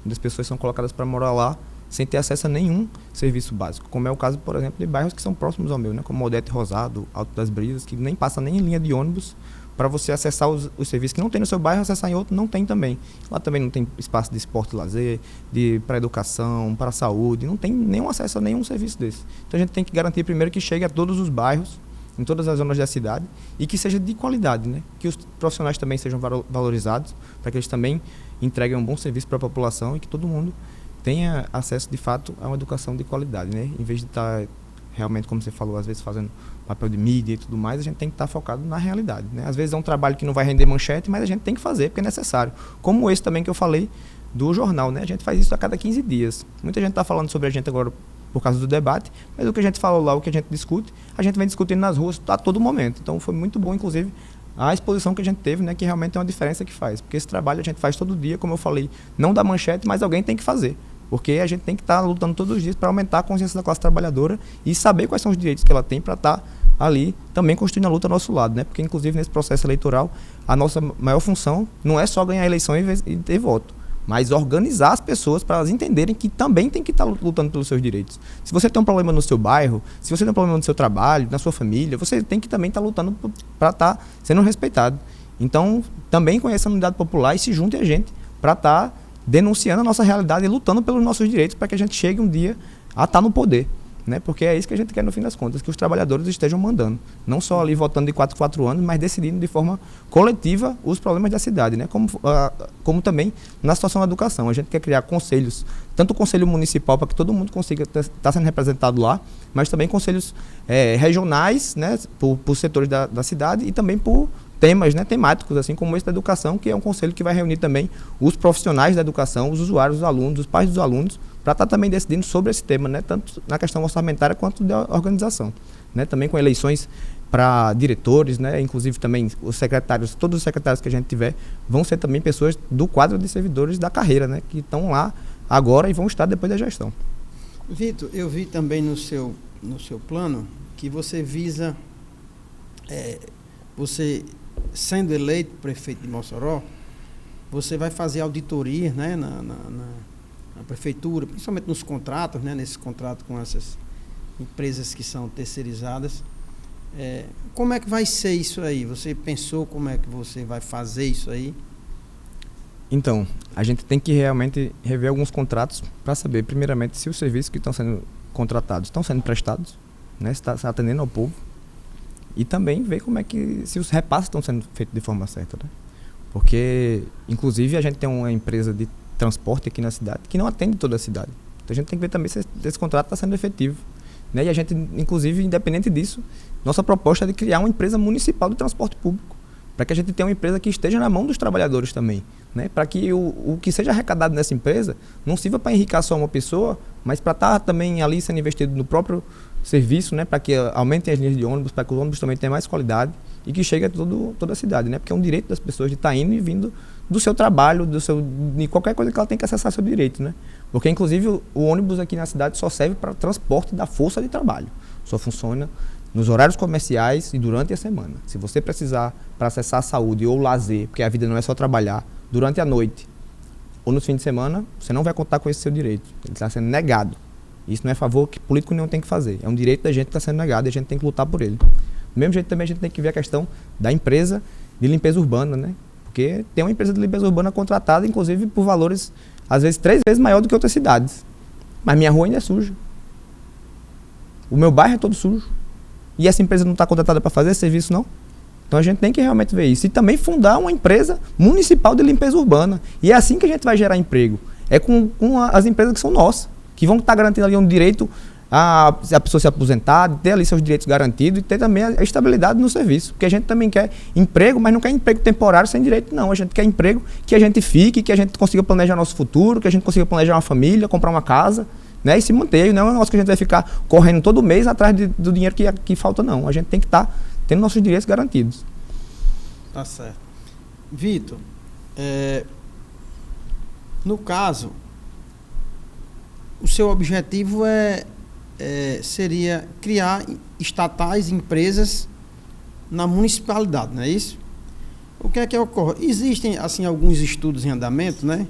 Onde as pessoas são colocadas para morar lá sem ter acesso a nenhum serviço básico, como é o caso, por exemplo, de bairros que são próximos ao meu, né? Como Odete Rosado, Alto das Brisas, que nem passa nem em linha de ônibus para você acessar os serviços que não tem no seu bairro, acessar em outro, não tem também. Lá também não tem espaço de esporte e lazer, para educação, para a saúde, não tem nenhum acesso a nenhum serviço desse. Então a gente tem que garantir primeiro que chegue a todos os bairros, em todas as zonas da cidade, e que seja de qualidade, né? Que os profissionais também sejam valorizados, para que eles também entreguem um bom serviço para a população e que todo mundo tenha acesso, de fato, a uma educação de qualidade, né? Em vez de estar realmente, como você falou, às vezes fazendo papel de mídia e tudo mais, a gente tem que estar focado na realidade, né? Às vezes é um trabalho que não vai render manchete, mas a gente tem que fazer, porque é necessário. Como esse também que eu falei do jornal, né? A gente faz isso a cada 15 dias. Muita gente está falando sobre a gente agora por causa do debate, mas o que a gente falou lá, o que a gente discute, a gente vem discutindo nas ruas a todo momento. Então foi muito bom, inclusive, a exposição que a gente teve, né, que realmente é uma diferença que faz. Porque esse trabalho a gente faz todo dia, como eu falei, não da manchete, mas alguém tem que fazer. Porque a gente tem que estar lutando todos os dias para aumentar a consciência da classe trabalhadora e saber quais são os direitos que ela tem para estar ali também construindo a luta ao nosso lado, né? Porque, inclusive, nesse processo eleitoral, a nossa maior função não é só ganhar a eleição e ter voto, mas organizar as pessoas para elas entenderem que também tem que estar lutando pelos seus direitos. Se você tem um problema no seu bairro, se você tem um problema no seu trabalho, na sua família, você tem que também estar lutando para estar sendo respeitado. Então, também conheça a unidade popular e se junte a gente para estar denunciando a nossa realidade e lutando pelos nossos direitos para que a gente chegue um dia a estar no poder. Né? Porque é isso que a gente quer no fim das contas, que os trabalhadores estejam mandando. Não só ali votando de 4 em 4 anos, mas decidindo de forma coletiva os problemas da cidade. Né? Como também na situação da educação. A gente quer criar conselhos, tanto o conselho municipal para que todo mundo consiga estar sendo representado lá, mas também conselhos regionais, né? por setores da cidade e também por temas, né, temáticos, assim como esse da educação, que é um conselho que vai reunir também os profissionais da educação, os usuários, os alunos, os pais dos alunos, para estar também decidindo sobre esse tema, né, tanto na questão orçamentária quanto da organização. Né, também com eleições para diretores, né, inclusive também os secretários, todos os secretários que a gente tiver, vão ser também pessoas do quadro de servidores da carreira, né, que estão lá agora e vão estar depois da gestão. Vitor, eu vi também no seu plano que você visa, você sendo eleito prefeito de Mossoró, você vai fazer auditoria, né, na prefeitura, principalmente nos contratos, né, nesses contratos com essas empresas que são terceirizadas. Como é que vai ser isso aí? Você pensou como é que você vai fazer isso aí? Então, a gente tem que realmente rever alguns contratos para saber, primeiramente, se os serviços que estão sendo contratados estão sendo prestados, né, se está atendendo ao povo. E também ver como é que, se os repasses estão sendo feitos de forma certa, né? Porque, inclusive, a gente tem uma empresa de transporte aqui na cidade que não atende toda a cidade. Então a gente tem que ver também se esse contrato está sendo efetivo. Né? E a gente, inclusive, independente disso, nossa proposta é de criar uma empresa municipal de transporte público, para que a gente tenha uma empresa que esteja na mão dos trabalhadores também. Né? Para que o que seja arrecadado nessa empresa não sirva para enriquecer só uma pessoa, mas para estar também ali sendo investido no próprio serviço, né, para que aumentem as linhas de ônibus, para que os ônibus também tenham mais qualidade e que chegue a toda a cidade, né, porque é um direito das pessoas de estar indo e vindo do seu trabalho, de qualquer coisa que ela tem que acessar seu direito, né, porque inclusive o ônibus aqui na cidade só serve para transporte da força de trabalho, só funciona nos horários comerciais e durante a semana. Se você precisar para acessar a saúde ou lazer, porque a vida não é só trabalhar, durante a noite ou nos fins de semana, você não vai contar com esse seu direito, ele está sendo negado. Isso não é favor que político nenhum tem que fazer. É um direito da gente que está sendo negado e a gente tem que lutar por ele. Do mesmo jeito também a gente tem que ver a questão da empresa de limpeza urbana, né? Porque tem uma empresa de limpeza urbana contratada, inclusive, por valores, às vezes, 3 vezes maior do que outras cidades. Mas minha rua ainda é suja. O meu bairro é todo sujo. E essa empresa não está contratada para fazer esse serviço, não? Então a gente tem que realmente ver isso. E também fundar uma empresa municipal de limpeza urbana. E é assim que a gente vai gerar emprego. É com as empresas que são nossas, que vão estar garantindo ali um direito a pessoa se aposentar, ter ali seus direitos garantidos e ter também a estabilidade no serviço. Porque a gente também quer emprego, mas não quer emprego temporário sem direito, não. A gente quer emprego que a gente fique, que a gente consiga planejar nosso futuro, que a gente consiga planejar uma família, comprar uma casa, né, e se manter. Não é um negócio que a gente vai ficar correndo todo mês atrás do dinheiro que falta, não. A gente tem que estar tendo nossos direitos garantidos. Tá certo. Vitor, no caso, o seu objetivo seria criar estatais, empresas na municipalidade, não é isso? O que é que ocorre? Existem, assim, alguns estudos em andamento, né?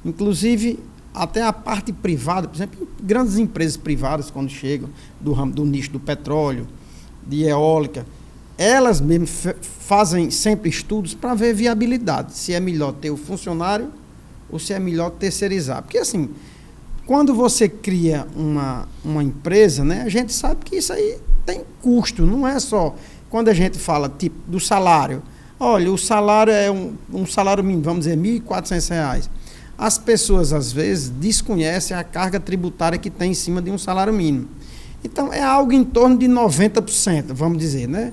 Inclusive, até a parte privada, por exemplo, grandes empresas privadas, quando chegam do ramo do nicho do petróleo, de eólica, elas mesmas fazem sempre estudos para ver viabilidade, se é melhor ter o funcionário ou se é melhor terceirizar. Porque, assim, quando você cria uma empresa, né, a gente sabe que isso aí tem custo, não é só quando a gente fala tipo do salário. Olha, o salário é um salário mínimo, vamos dizer, R$ 1.400. As pessoas, às vezes, desconhecem a carga tributária que tem em cima de um salário mínimo. Então, é algo em torno de 90%, vamos dizer, né?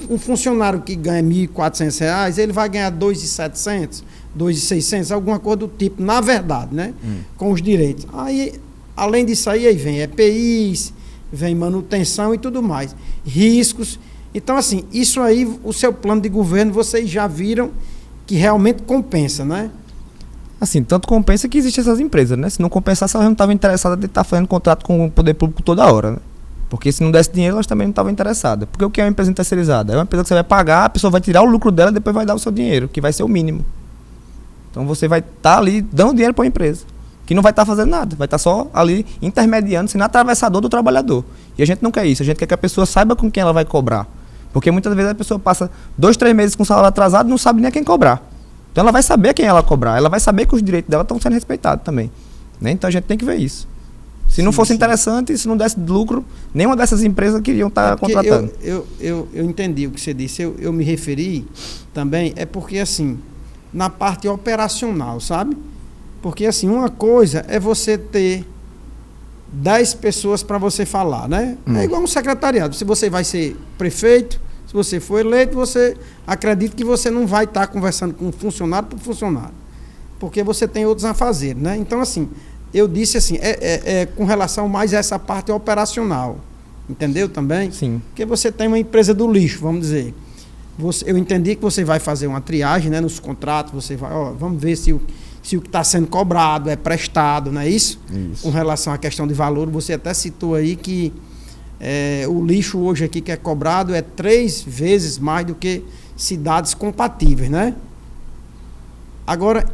Um funcionário que ganha R$ 1.400, ele vai ganhar R$ 2.700, R$ 2.600, alguma coisa do tipo, na verdade, né? Com os direitos. Aí, além disso aí vem EPIs, vem manutenção e tudo mais. Riscos. Então, assim, isso aí, o seu plano de governo, vocês já viram que realmente compensa, né? Assim, tanto compensa que existem essas empresas, né? Se não compensasse, elas não estavam interessadas em estar fazendo contrato com o poder público toda hora, né? Porque se não desse dinheiro, elas também não estavam interessadas. Porque o que é uma empresa terceirizada? É uma empresa que você vai pagar, a pessoa vai tirar o lucro dela e depois vai dar o seu dinheiro, que vai ser o mínimo. Então você vai estar ali dando dinheiro para a empresa, que não vai estar fazendo nada, vai estar só ali intermediando, sendo atravessador do trabalhador. E a gente não quer isso, a gente quer que a pessoa saiba com quem ela vai cobrar. Porque muitas vezes a pessoa passa 2, 3 meses com o salário atrasado e não sabe nem a quem cobrar. Então ela vai saber a quem ela cobrar, ela vai saber que os direitos dela estão sendo respeitados também. Né? Então a gente tem que ver isso. Se não fosse interessante, se não desse lucro, nenhuma dessas empresas queriam estar contratando. Eu entendi o que você disse. Eu me referi também, é porque assim, na parte operacional, sabe? Porque assim, uma coisa é você ter 10 pessoas para você falar, né? É igual um secretariado. Se você vai ser prefeito, se você for eleito, você acredita que você não vai estar conversando com funcionário por funcionário. Porque você tem outros a fazer, né? Então, assim, eu disse assim, com relação mais a essa parte operacional. Entendeu também? Sim. Porque você tem uma empresa do lixo, vamos dizer. Eu entendi que você vai fazer uma triagem, né, nos contratos, você vai, vamos ver se o que está sendo cobrado é prestado, não é isso? Isso. Com relação à questão de valor, você até citou aí que o lixo hoje aqui que é cobrado é 3 vezes mais do que cidades compatíveis, né? Agora,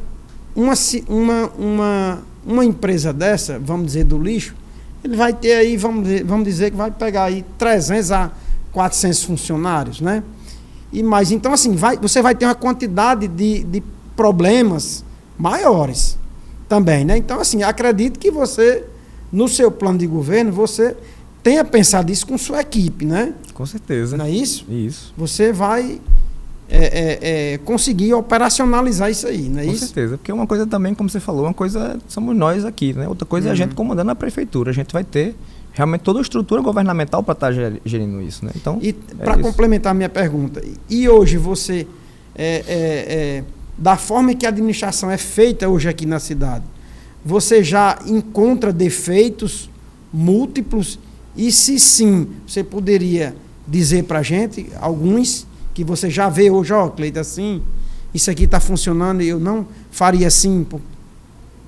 uma empresa dessa, vamos dizer, do lixo, ele vai ter aí, vamos dizer que vai pegar aí 300 a 400 funcionários, né? E mais, então assim, você vai ter uma quantidade de problemas maiores também, né? Então assim, acredito que você, no seu plano de governo, você tenha pensado isso com sua equipe, né? Com certeza. Não é isso? Isso. Você vai conseguir operacionalizar isso aí, não é Com isso? certeza, porque uma coisa também, como você falou, uma coisa somos nós aqui, né? Outra coisa é a gente comandando a prefeitura. A gente vai ter realmente toda a estrutura governamental para estar gerindo isso, né? Então, e para complementar a minha pergunta, e hoje você, da forma que a administração é feita hoje aqui na cidade, você já encontra defeitos múltiplos? E se sim, você poderia dizer para a gente alguns que você já vê hoje, Cleito, assim, isso aqui está funcionando e eu não faria assim?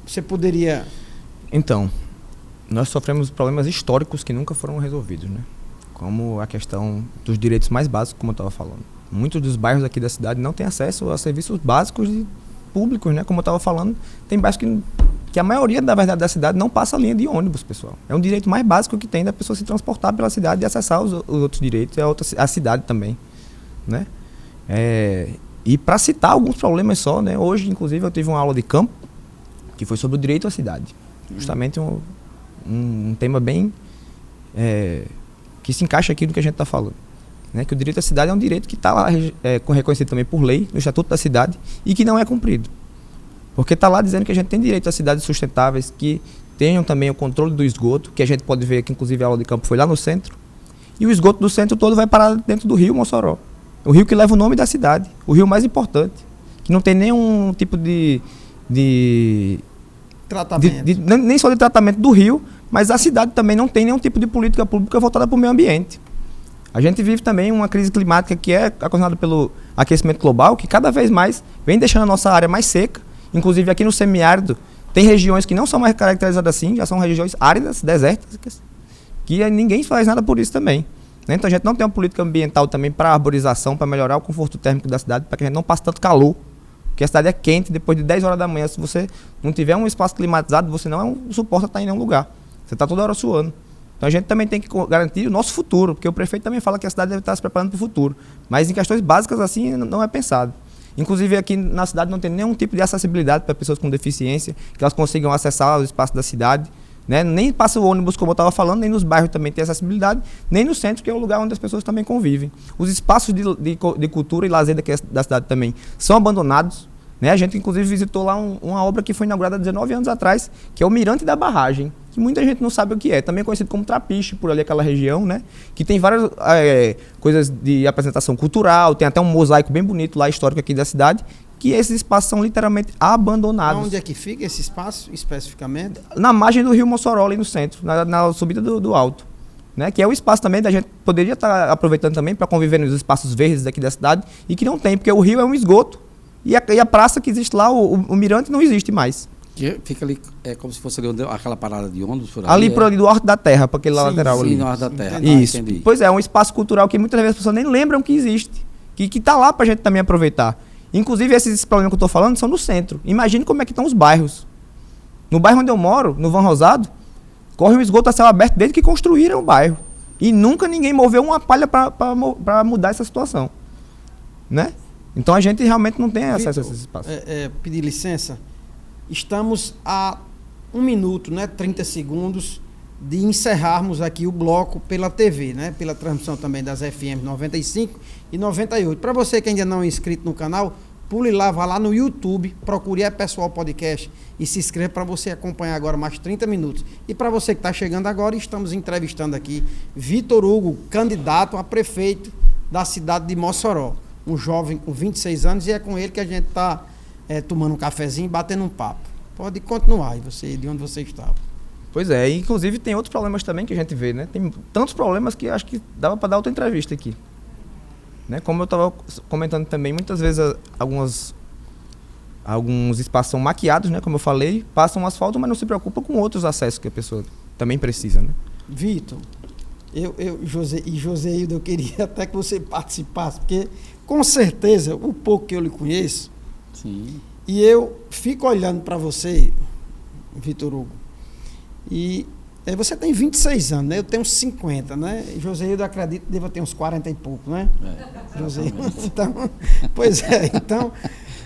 Você poderia... Então, nós sofremos problemas históricos que nunca foram resolvidos, né? Como a questão dos direitos mais básicos, como eu estava falando. Muitos dos bairros aqui da cidade não têm acesso a serviços básicos públicos, né? Como eu estava falando, tem bairros que a maioria, na verdade, da cidade não passa a linha de ônibus, pessoal. É um direito mais básico que tem da pessoa se transportar pela cidade e acessar os outros direitos, a cidade também, né? E para citar alguns problemas só, né? Hoje, inclusive, eu tive uma aula de campo que foi sobre o direito à cidade. Justamente um tema bem que se encaixa aqui no que a gente está falando, né? Que o direito à cidade é um direito que está lá reconhecido também por lei, no Estatuto da Cidade, e que não é cumprido. Porque está lá dizendo que a gente tem direito a cidades sustentáveis, que tenham também o controle do esgoto, que a gente pode ver que inclusive a aula de campo foi lá no centro, e o esgoto do centro todo vai parar dentro do rio Mossoró. O rio que leva o nome da cidade, o rio mais importante, que não tem nenhum tipo de tratamento. Nem só de tratamento do rio, mas a cidade também não tem nenhum tipo de política pública voltada para o meio ambiente. A gente vive também uma crise climática que é ocasionada pelo aquecimento global, que cada vez mais vem deixando a nossa área mais seca. Inclusive aqui no semiárido tem regiões que não são mais caracterizadas assim, já são regiões áridas, desérticas, que ninguém faz nada por isso também. Né? Então a gente não tem uma política ambiental também para arborização, para melhorar o conforto térmico da cidade, para que a gente não passe tanto calor. Porque a cidade é quente, depois de 10 horas da manhã, se você não tiver um espaço climatizado, você não suporta estar em nenhum lugar. Você está toda hora suando. Então a gente também tem que garantir o nosso futuro, porque o prefeito também fala que a cidade deve estar se preparando para o futuro. Mas em questões básicas assim não é pensado. Inclusive aqui na cidade não tem nenhum tipo de acessibilidade para pessoas com deficiência, que elas consigam acessar os espaços da cidade, né? Nem passa o ônibus, como eu estava falando, nem nos bairros também tem acessibilidade, nem no centro, que é o lugar onde as pessoas também convivem. Os espaços de cultura e lazer da cidade também são abandonados, né? A gente inclusive visitou lá uma obra que foi inaugurada há 19 anos atrás, que é o Mirante da Barragem, que muita gente não sabe o que é, também conhecido como Trapiche, por ali aquela região, né? Que tem várias coisas de apresentação cultural, tem até um mosaico bem bonito lá, histórico aqui da cidade, que esses espaços são literalmente abandonados. Onde é que fica esse espaço, especificamente? Na margem do rio Mossoró, ali no centro, na subida do alto. Né? Que é o espaço também da gente poderia estar aproveitando também para conviver nos espaços verdes daqui da cidade, e que não tem, porque o rio é um esgoto, e a praça que existe lá, o mirante, não existe mais. Que fica ali, é como se fosse ali aquela parada de ônibus por Ali por ali do Horto da Terra, para aquele lateral ali. Sim, no Horto da Terra. Isso. Entendi. Pois é um espaço cultural que muitas vezes as pessoas nem lembram que existe, que está lá para a gente também aproveitar. Inclusive, esses problemas que eu estou falando são no centro. Imagine como é que estão os bairros. No bairro onde eu moro, no Van Rosado, corre um esgoto a céu aberto desde que construíram o bairro. E nunca ninguém moveu uma palha para mudar essa situação. Né? Então a gente realmente não tem acesso a esses espaços. Pedir licença. Estamos a 1 minuto, né, 30 segundos de encerrarmos aqui o bloco pela TV, né, pela transmissão também das FM 95 e 98. Para você que ainda não é inscrito no canal, pule lá, vá lá no YouTube, procure Pessoal Podcast e se inscreva para você acompanhar agora mais 30 minutos. E para você que está chegando agora, estamos entrevistando aqui Vitor Hugo, candidato a prefeito da cidade de Mossoró. Um jovem com 26 anos, e é com ele que a gente está tomando um cafezinho e batendo um papo. Pode continuar aí, de onde você estava. Pois é, e inclusive tem outros problemas também que a gente vê, né? Tem tantos problemas que acho que dava para dar outra entrevista aqui. Né? Como eu estava comentando também, muitas vezes alguns espaços são maquiados, né? Como eu falei, passam asfalto, mas não se preocupa com outros acessos que a pessoa também precisa, né? Vitor, Joséildo, eu queria até que você participasse, porque com certeza, o pouco que eu lhe conheço, sim, e eu fico olhando para você, Vitor Hugo, e você tem 26 anos, né? Eu tenho 50, né? Joséildo, acredito, deva ter uns 40 e pouco, né? Joséildo, então, pois é, então,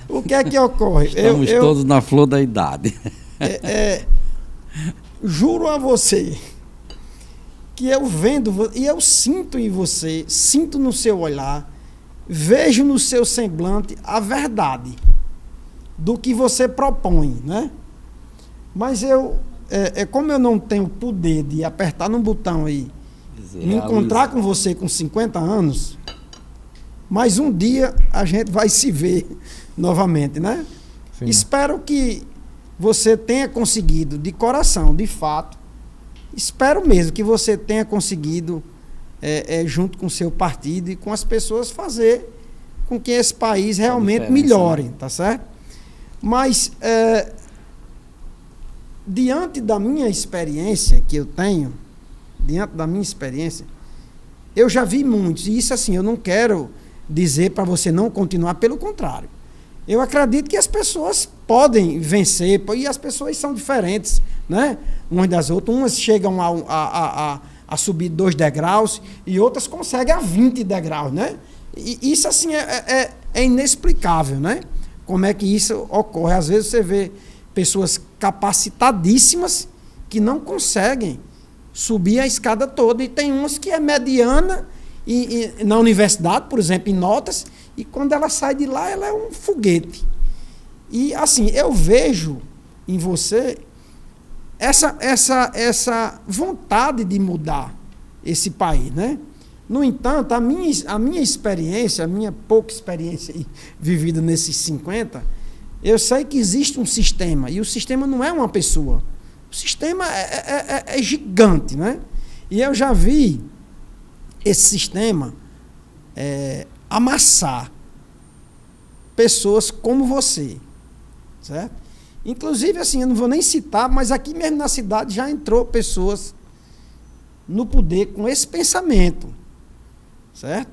o que é que ocorre? Estamos todos na flor da idade. Juro a você que eu vendo e eu sinto em você, sinto no seu olhar, vejo no seu semblante a verdade do que você propõe, né? Mas como eu não tenho poder de apertar num botão aí, me encontrar com você com 50 anos, mas um dia a gente vai se ver novamente, né? Sim. Espero que você tenha conseguido, de coração, de fato, espero mesmo que você tenha conseguido, junto com o seu partido e com as pessoas, fazer com que esse país realmente melhore, né? Tá certo? Mas, diante da minha experiência que eu tenho, eu já vi muitos, e isso assim, eu não quero dizer para você não continuar, pelo contrário. Eu acredito que as pessoas podem vencer, e as pessoas são diferentes, né? Umas das outras. Umas chegam a subir 2 degraus e outras conseguem a 20 degraus, né? E isso, assim, é inexplicável, né? Como é que isso ocorre? Às vezes você vê pessoas capacitadíssimas que não conseguem subir a escada toda, e tem umas que é mediana e na universidade, por exemplo, em notas, e quando ela sai de lá, ela é um foguete. E, assim, eu vejo em você essa vontade de mudar esse país, né? No entanto, a minha experiência, a minha pouca experiência vivida nesses 50, eu sei que existe um sistema, e o sistema não é uma pessoa. O sistema é gigante, né? E eu já vi esse sistema amassar pessoas como você, certo? Inclusive, assim, eu não vou nem citar, mas aqui mesmo na cidade já entrou pessoas no poder com esse pensamento, certo?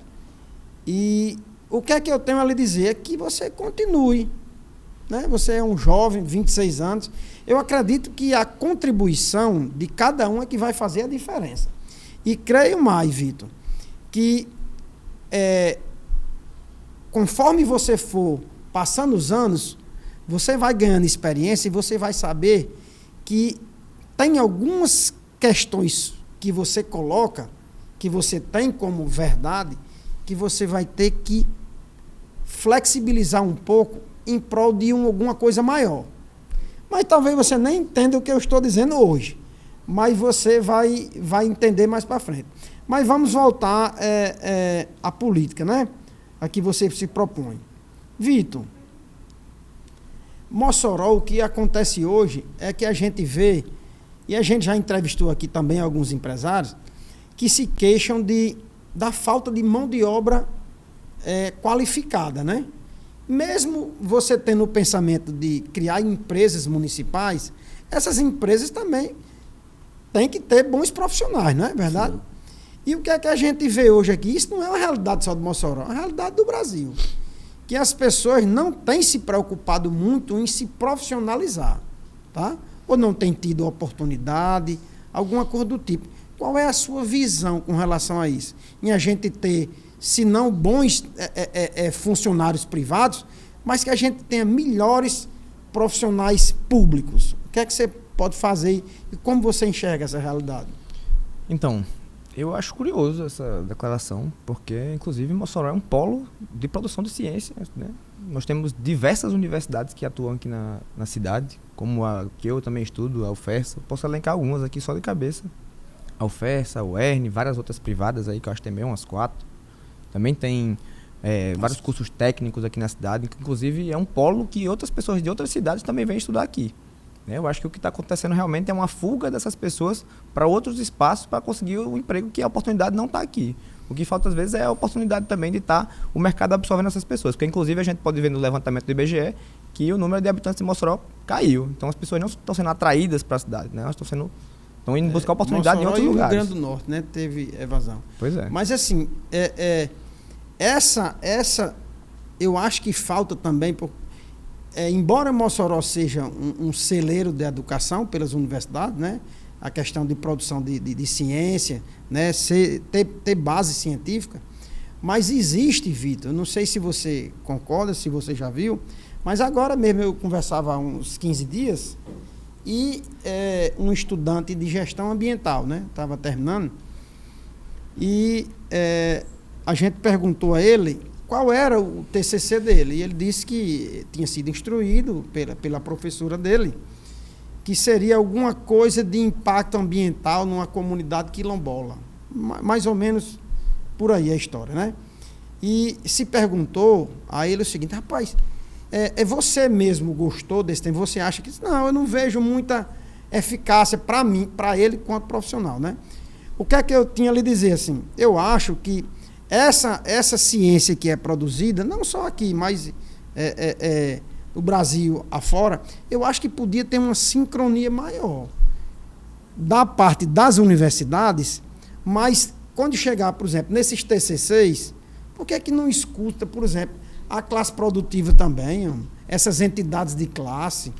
E o que é que eu tenho a lhe dizer é que você continue, né? Você é um jovem, 26 anos. Eu acredito que a contribuição de cada um é que vai fazer a diferença. E creio mais, Vitor, que conforme você for passando os anos, você vai ganhando experiência e você vai saber que tem algumas questões que você coloca, que você tem como verdade, que você vai ter que flexibilizar um pouco em prol de alguma coisa maior. Mas talvez você nem entenda o que eu estou dizendo hoje, mas você vai entender mais para frente. Mas vamos voltar à política, né? A que você se propõe. Vitor, Mossoró, o que acontece hoje é que a gente vê, e a gente já entrevistou aqui também alguns empresários, que se queixam da falta de mão de obra qualificada, né? Mesmo você tendo o pensamento de criar empresas municipais, essas empresas também têm que ter bons profissionais, não é verdade? Sim. E o que é que a gente vê hoje aqui? Isso não é uma realidade só do Mossoró, é uma realidade do Brasil. Que as pessoas não têm se preocupado muito em se profissionalizar, tá? Ou não têm tido oportunidade, alguma coisa do tipo. Qual é a sua visão com relação a isso? Em a gente ter, se não bons funcionários privados, mas que a gente tenha melhores profissionais públicos. O que é que você pode fazer e como você enxerga essa realidade? Então, eu acho curioso essa declaração, porque, inclusive, Mossoró é um polo de produção de ciência, né? Nós temos diversas universidades que atuam aqui na cidade, como a que eu também estudo, a UFERSA. Posso elencar algumas aqui só de cabeça. A UFERSA, a UERN, várias outras privadas aí, que eu acho que tem meio umas 4. Também tem vários cursos técnicos aqui na cidade, que, inclusive, é um polo que outras pessoas de outras cidades também vêm estudar aqui. Eu acho que o que está acontecendo realmente é uma fuga dessas pessoas para outros espaços para conseguir o emprego, que a oportunidade não está aqui. O que falta às vezes é a oportunidade também de estar o mercado absorvendo essas pessoas. Porque inclusive a gente pode ver no levantamento do IBGE que o número de habitantes de Mossoró caiu. Então as pessoas não estão sendo atraídas para a cidade, né? Elas estão indo buscar oportunidade em outros lugares. No Rio Grande do Norte, né? Teve evasão. Pois é. Mas assim, essa eu acho que falta também... embora Mossoró seja um celeiro de educação pelas universidades, né? A questão de produção de ciência, né? Ter base científica, mas existe, Vitor, não sei se você concorda, se você já viu, mas agora mesmo eu conversava há uns 15 dias e um estudante de gestão ambiental, né? Estava terminando, e a gente perguntou a ele qual era o TCC dele, e ele disse que tinha sido instruído pela professora dele, que seria alguma coisa de impacto ambiental numa comunidade quilombola. Mais ou menos por aí a história, né? E se perguntou a ele o seguinte: rapaz, você mesmo gostou desse tema? Você acha que... Não, eu não vejo muita eficácia para mim, para ele, quanto profissional, né? O que é que eu tinha a lhe dizer, assim? Eu acho que essa ciência que é produzida, não só aqui, mas no Brasil afora, eu acho que podia ter uma sincronia maior da parte das universidades, mas quando chegar, por exemplo, nesses TCCs, por que é que não escuta, por exemplo, a classe produtiva também, essas entidades de classe,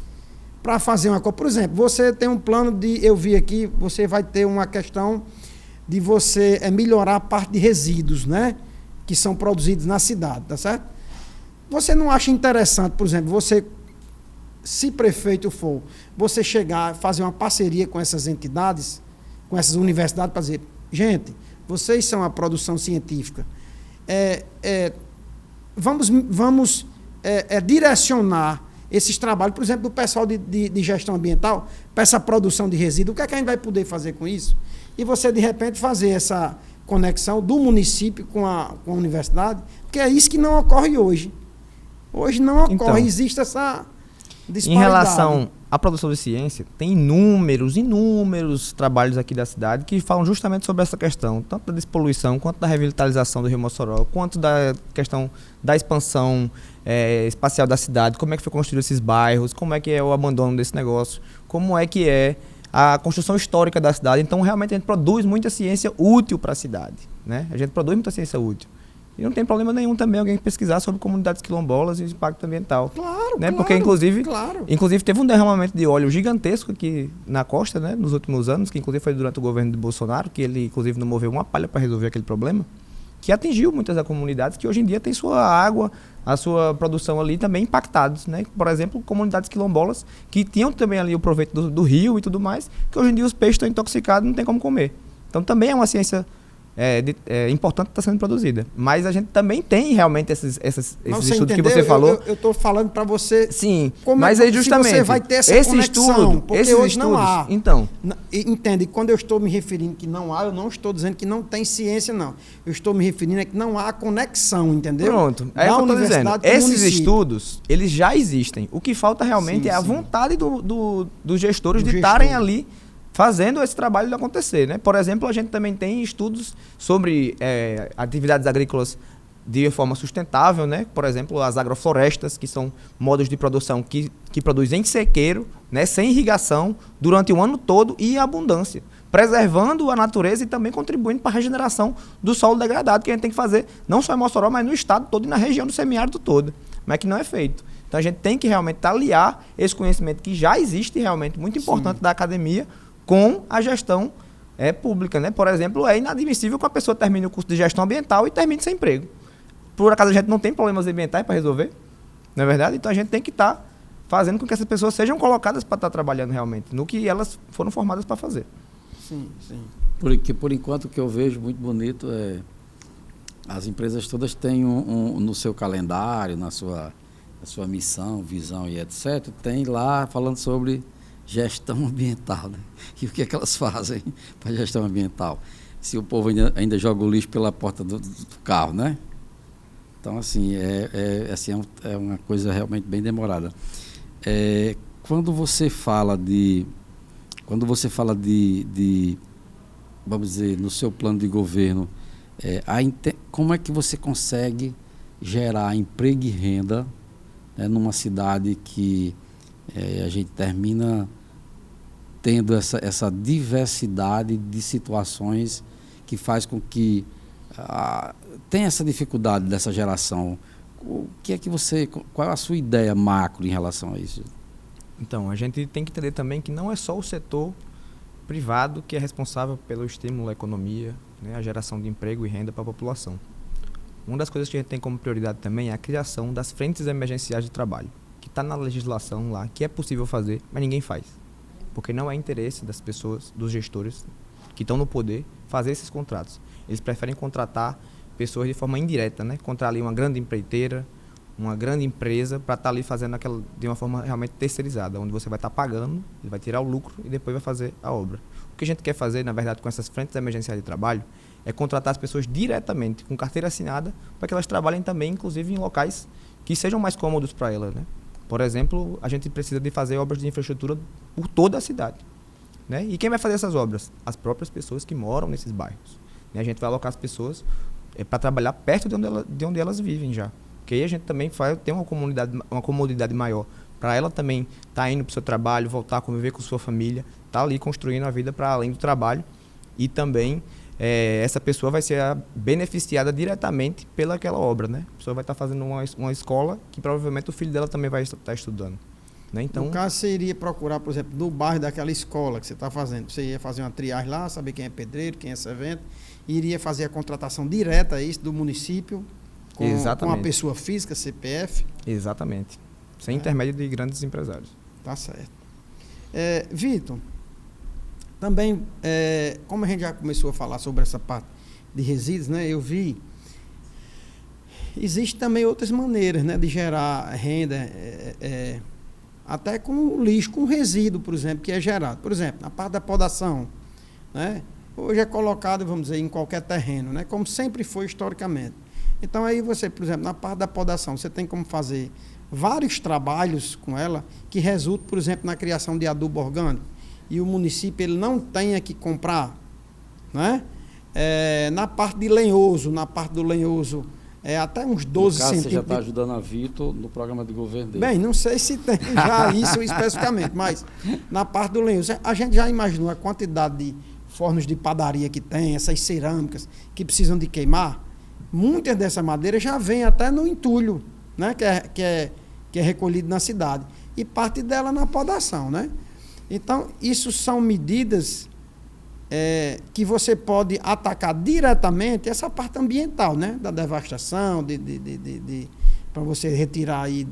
para fazer uma coisa? Por exemplo, você tem um plano de, eu vi aqui, você vai ter uma questão de você melhorar a parte de resíduos, né? Que são produzidos na cidade, tá certo? Você não acha interessante, por exemplo, você, se prefeito for, você chegar, fazer uma parceria com essas entidades, com essas universidades, para dizer, gente, vocês são a produção científica, vamos direcionar esses trabalhos, por exemplo, do pessoal de gestão ambiental, para essa produção de resíduos, o que é que a gente vai poder fazer com isso? E você, de repente, fazer essa conexão do município com a universidade, porque é isso que não ocorre hoje. Hoje não ocorre, então, existe essa disparidade. Em relação à produção de ciência, tem inúmeros trabalhos aqui da cidade que falam justamente sobre essa questão, tanto da despoluição, quanto da revitalização do Rio Mossoró, quanto da questão da expansão espacial da cidade, como é que foi construído esses bairros, como é que é o abandono desse negócio, como é que é a construção histórica da cidade. Então, realmente, a gente produz muita ciência útil para a cidade, né? A gente produz muita ciência útil. E não tem problema nenhum também alguém pesquisar sobre comunidades quilombolas e o impacto ambiental. Claro, né? Claro. Porque, inclusive, teve um derramamento de óleo gigantesco aqui na costa, né? Nos últimos anos, que inclusive foi durante o governo de Bolsonaro, que ele, inclusive, não moveu uma palha para resolver aquele problema, que atingiu muitas das comunidades que hoje em dia têm sua água, a sua produção ali também impactados, né? Por exemplo, comunidades quilombolas que tinham também ali o proveito do rio e tudo mais, que hoje em dia os peixes estão intoxicados e não tem como comer. Então também é uma ciência importante está sendo produzida. Mas a gente também tem realmente esses estudos entendeu? que você falou. Eu estou falando para você. Sim, mas aí justamente se você vai ter essa esse conexão, estudo, porque esses hoje estudos, não há. então, Entende? Quando eu estou me referindo que não há, eu não estou dizendo que não tem ciência, não. Eu estou me referindo a que não há conexão, entendeu? Pronto. É o que eu estou dizendo. Esses estudos, eles já existem. O que falta realmente é a vontade dos gestores de estarem ali fazendo esse trabalho acontecer, né? Por exemplo, a gente também tem estudos sobre atividades agrícolas de forma sustentável, né? Por exemplo, as agroflorestas, que são modos de produção que produzem em sequeiro, né? Sem irrigação, durante o ano todo e em abundância, preservando a natureza e também contribuindo para a regeneração do solo degradado, que a gente tem que fazer não só em Mossoró, mas no estado todo e na região do semiárido todo, mas que não é feito. Então a gente tem que realmente aliar esse conhecimento que já existe realmente, muito importante da academia, com a gestão pública, né? Por exemplo, é inadmissível que a pessoa termine o curso de gestão ambiental e termine sem emprego. Por acaso a gente não tem problemas ambientais para resolver, não é verdade? Então a gente tem que estar fazendo com que essas pessoas sejam colocadas para estar trabalhando realmente, no que elas foram formadas para fazer. Sim, sim. Porque por enquanto o que eu vejo muito bonito as empresas todas têm no seu calendário, na sua missão, visão e etc., tem lá falando sobre gestão ambiental, né? E o que é que elas fazem para gestão ambiental? Se o povo ainda joga o lixo pela porta do carro, né? Então, assim, é uma coisa realmente bem demorada. Quando você fala de, vamos dizer, no seu plano de governo, como é que você consegue gerar emprego e renda, né, numa cidade que a gente termina tendo essa diversidade de situações que faz com que tenha essa dificuldade dessa geração? O que é que qual é a sua ideia macro em relação a isso? Então, a gente tem que entender também que não é só o setor privado que é responsável pelo estímulo à economia, né, a geração de emprego e renda para a população. Uma das coisas que a gente tem como prioridade também é a criação das frentes emergenciais de trabalho, que está na legislação lá, que é possível fazer, mas ninguém faz. Porque não é interesse das pessoas, dos gestores que estão no poder, fazer esses contratos. Eles preferem contratar pessoas de forma indireta, né? Contratar ali uma grande empreiteira, uma grande empresa, para estar ali fazendo aquela de uma forma realmente terceirizada, onde você vai estar pagando, ele vai tirar o lucro e depois vai fazer a obra. O que a gente quer fazer, na verdade, com essas frentes emergenciais de trabalho, é contratar as pessoas diretamente, com carteira assinada, para que elas trabalhem também, inclusive, em locais que sejam mais cômodos para elas, né? Por exemplo, a gente precisa de fazer obras de infraestrutura por toda a cidade, né? E quem vai fazer essas obras? As pessoas que moram nesses bairros, né? A gente vai alocar as pessoas para trabalhar perto de onde elas vivem já. Porque aí a gente também vai ter uma comodidade maior para ela também estar indo para o seu trabalho, voltar a conviver com sua família, estar ali construindo a vida para além do trabalho, e também essa pessoa vai ser beneficiada diretamente pelaquela obra, né? A pessoa vai estar fazendo uma escola que provavelmente o filho dela também vai estar estudando, né? Então, no caso, você iria procurar, por exemplo, no bairro daquela escola que você está fazendo, você ia fazer uma triagem lá, saber quem é pedreiro, quem é servente, e iria fazer a contratação direta do município com a pessoa física, CPF. Exatamente. Sem intermédio de grandes empresários. Tá certo. Vitor, também, como a gente já começou a falar sobre essa parte de resíduos, né, eu vi, existe também outras maneiras, né, de gerar renda, até com o lixo, com resíduo, por exemplo, que é gerado. Por exemplo, na parte da podação, né, hoje é colocado, vamos dizer, em qualquer terreno, né, como sempre foi historicamente. Então, aí você, por exemplo, na parte da podação, você tem como fazer vários trabalhos com ela que resultam, por exemplo, na criação de adubo orgânico, e o município ele não tenha que comprar, né? Na parte de lenhoso, até uns 12 centímetros. Você já está ajudando a Vitor no programa de governo dele. Bem, não sei se tem já isso especificamente, mas na parte do lenhoso, a gente já imaginou a quantidade de fornos de padaria que tem, essas cerâmicas que precisam de queimar. Muitas dessa madeira já vem até no entulho, né? que é recolhido na cidade, e parte dela na podação, né? Então, isso são medidas que você pode atacar diretamente essa parte ambiental, né? Da devastação, para você retirar aí,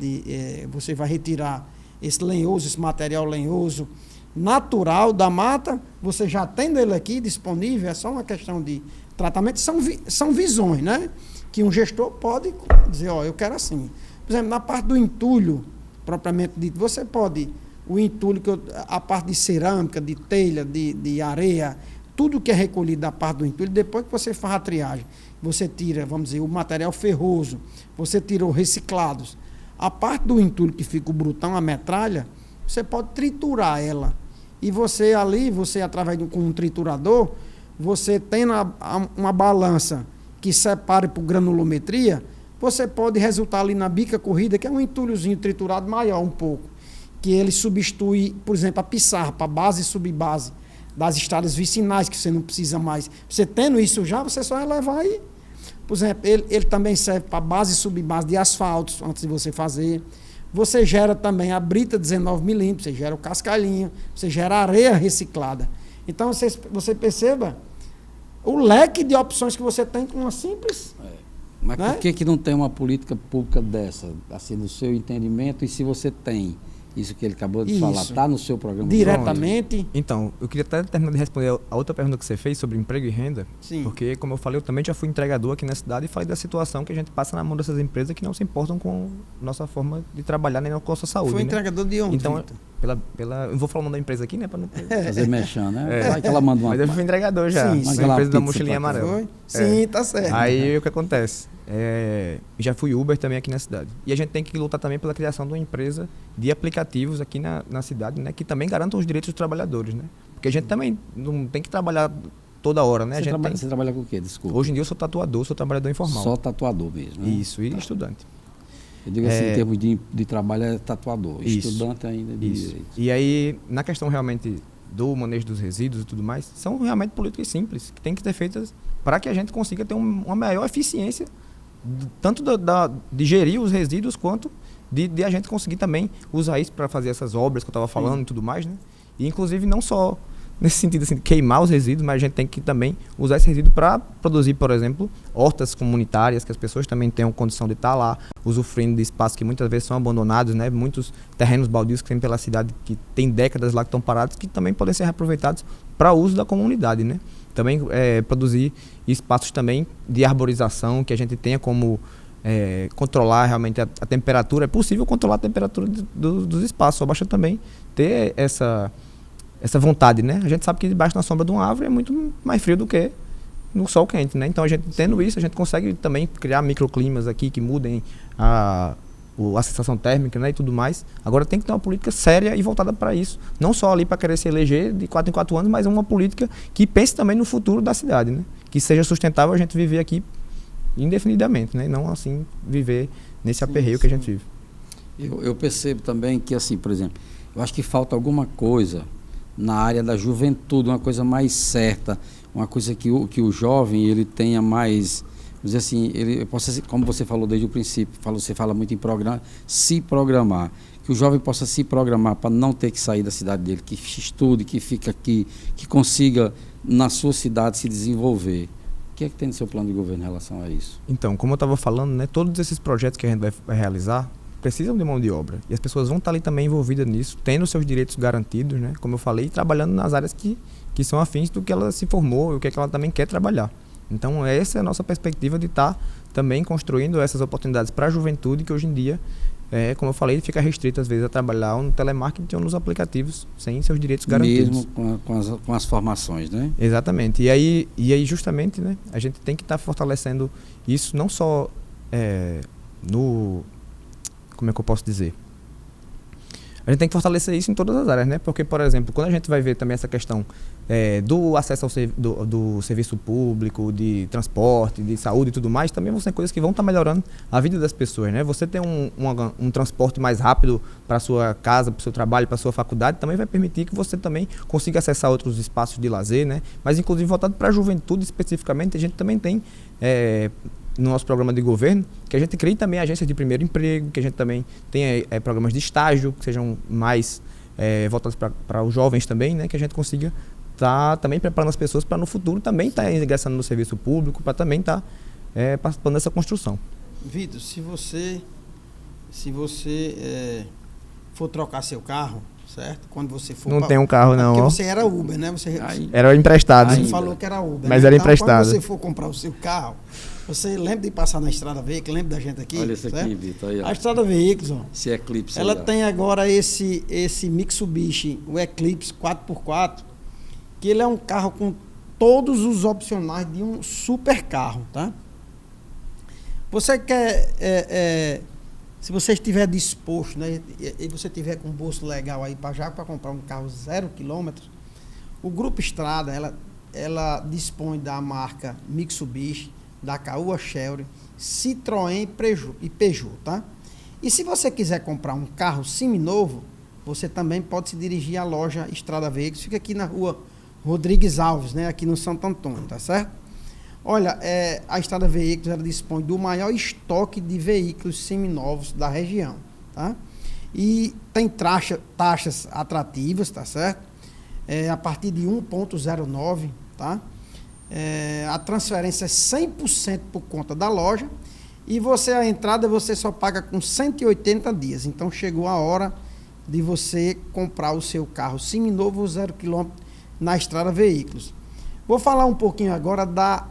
você vai retirar esse lenhoso, esse material lenhoso natural da mata, você já tendo ele aqui disponível, é só uma questão de tratamento são visões, né? Que um gestor pode dizer, ó, eu quero assim. Por exemplo, na parte do entulho, propriamente dito, você pode, o entulho, a parte de cerâmica, de telha, de areia, tudo que é recolhido da parte do entulho, depois que você faz a triagem, você tira, vamos dizer, o material ferroso, você tira os reciclados. A parte do entulho que fica o brutão, a metralha, você pode triturar ela. E você ali, através de um triturador, você tendo uma balança que separe por granulometria, você pode resultar ali na bica corrida, que é um entulhozinho triturado maior um pouco, que ele substitui, por exemplo, a pissarra, para base e subbase das estradas vicinais, que você não precisa mais. Você tendo isso já, você só vai levar e... Por exemplo, ele também serve para base e subbase de asfaltos, antes de você fazer. Você gera também a brita 19 milímetros, você gera o cascalhinho, você gera areia reciclada. Então, você perceba o leque de opções que você tem com uma simples... Mas né? por que não tem uma política pública dessa, assim, no seu entendimento? E se você tem isso que ele acabou de falar, está no seu programa? Diretamente. Então, eu queria até terminar de responder a outra pergunta que você fez sobre emprego e renda. Sim. Porque, como eu falei, eu também já fui entregador aqui na cidade e falei da situação que a gente passa na mão dessas empresas que não se importam com nossa forma de trabalhar nem com a nossa saúde. Foi né? entregador de onde? Então, eu vou falar o nome da empresa aqui, né? Para não fazer mexão, né? Vai que ela manda uma... Mas eu fui entregador já. Sim, Uma empresa da mochilinha amarela. Foi? Sim, tá certo. Aí o que acontece? Já fui Uber também aqui na cidade. E a gente tem que lutar também pela criação de uma empresa de aplicativos aqui na cidade, né? Que também garantam os direitos dos trabalhadores, né? Porque a gente também não tem que trabalhar toda hora, né? Você trabalha com o quê? Desculpa. Hoje em dia eu sou tatuador, sou trabalhador informal. Só tatuador mesmo, né? Isso, e estudante. Eu digo assim, em termos de trabalho é tatuador, Isso. Estudante ainda de direito. E aí, na questão realmente do manejo dos resíduos e tudo mais, são realmente políticas simples, que tem que ser feitas para que a gente consiga ter uma maior eficiência, tanto de gerir os resíduos, quanto de a gente conseguir também usar isso para fazer essas obras que eu estava falando e tudo mais, né? E inclusive não só nesse sentido assim, de queimar os resíduos, mas a gente tem que também usar esse resíduo para produzir, por exemplo, hortas comunitárias, que as pessoas também tenham condição de estar lá, usufruindo de espaços que muitas vezes são abandonados, né? Muitos terrenos baldios que tem pela cidade, que tem décadas lá que estão parados, que também podem ser reaproveitados para uso da comunidade, né? Também produzir espaços também de arborização, que a gente tenha como controlar realmente a temperatura. É possível controlar a temperatura dos espaços, só basta também ter essa vontade, né? A gente sabe que debaixo da sombra de uma árvore é muito mais frio do que no sol quente, né? Então, a gente tendo isso, a gente consegue também criar microclimas aqui que mudem a sensação térmica, né, e tudo mais. Agora tem que ter uma política séria e voltada para isso. Não só ali para querer se eleger de 4 em 4 anos, mas uma política que pense também no futuro da cidade, né? Que seja sustentável a gente viver aqui indefinidamente, né? E não assim viver nesse aperreio que a gente vive. Eu percebo também que, assim, por exemplo, eu acho que falta alguma coisa na área da juventude, uma coisa mais certa, uma coisa que o jovem ele tenha mais, vamos dizer assim, ele possa, como você falou desde o princípio, você fala muito em se programar, que o jovem possa se programar para não ter que sair da cidade dele, que estude, que fique aqui, que consiga na sua cidade se desenvolver. O que é que tem no seu plano de governo em relação a isso? Então, como eu estava falando, né, todos esses projetos que a gente vai realizar precisam de mão de obra. E as pessoas vão estar ali também envolvidas nisso, tendo seus direitos garantidos, né? Como eu falei, trabalhando nas áreas que são afins do que ela se formou e o que ela também quer trabalhar. Então, essa é a nossa perspectiva de estar também construindo essas oportunidades para a juventude, que hoje em dia, como eu falei, fica restrito às vezes a trabalhar no telemarketing ou nos aplicativos, sem seus direitos garantidos. Mesmo com as formações, né? Exatamente. E aí justamente, né, a gente tem que estar fortalecendo isso, não só como é que eu posso dizer? A gente tem que fortalecer isso em todas as áreas, né? Porque, por exemplo, quando a gente vai ver também essa questão do acesso do serviço público, de transporte, de saúde e tudo mais, também vão ser coisas que vão estar melhorando a vida das pessoas, né? Você ter um transporte mais rápido para a sua casa, para o seu trabalho, para a sua faculdade, também vai permitir que você também consiga acessar outros espaços de lazer, né? Mas, inclusive, voltado para a juventude especificamente, a gente também tem... no nosso programa de governo, que a gente crie também agências de primeiro emprego, que a gente também tenha programas de estágio, que sejam mais voltados para os jovens também, né? Que a gente consiga estar também preparando as pessoas para no futuro também estar ingressando no serviço público, para também estar participando dessa construção. Vitor, se você for trocar seu carro, certo? Quando você for Não tem um carro, não, porque ó. você era Uber, né? Era emprestado. Você falou que era Uber. Mas né? era Então, emprestado. quando você for comprar o seu carro, você lembra de passar na Estrada Veículos, lembra da gente aqui? Olha isso certo? aqui, Vitor. Aí, ó. A Estrada Veículos, ó, Esse Eclipse ela aí, ó. tem agora esse Mitsubishi, o Eclipse 4x4, que ele é um carro com todos os opcionais de um super carro, tá? Você quer, se você estiver disposto, né, e você tiver com um bolso legal aí para comprar um carro 0 km, o Grupo Estrada, ela dispõe da marca Mitsubishi, da Caoa Chery, Citroën e Peugeot, tá? E se você quiser comprar um carro seminovo, você também pode se dirigir à loja Estrada Veículos, fica aqui na rua Rodrigues Alves, né, aqui no Santo Antônio, tá certo? Olha, a Estrada Veículos, ela dispõe do maior estoque de veículos seminovos da região, tá? E tem taxas atrativas, tá certo? A partir de 1,09, tá? A transferência é 100% por conta da loja e a entrada você só paga com 180 dias. Então chegou a hora de você comprar o seu carro seminovo 0 km na Estrada Veículos. Vou falar um pouquinho agora da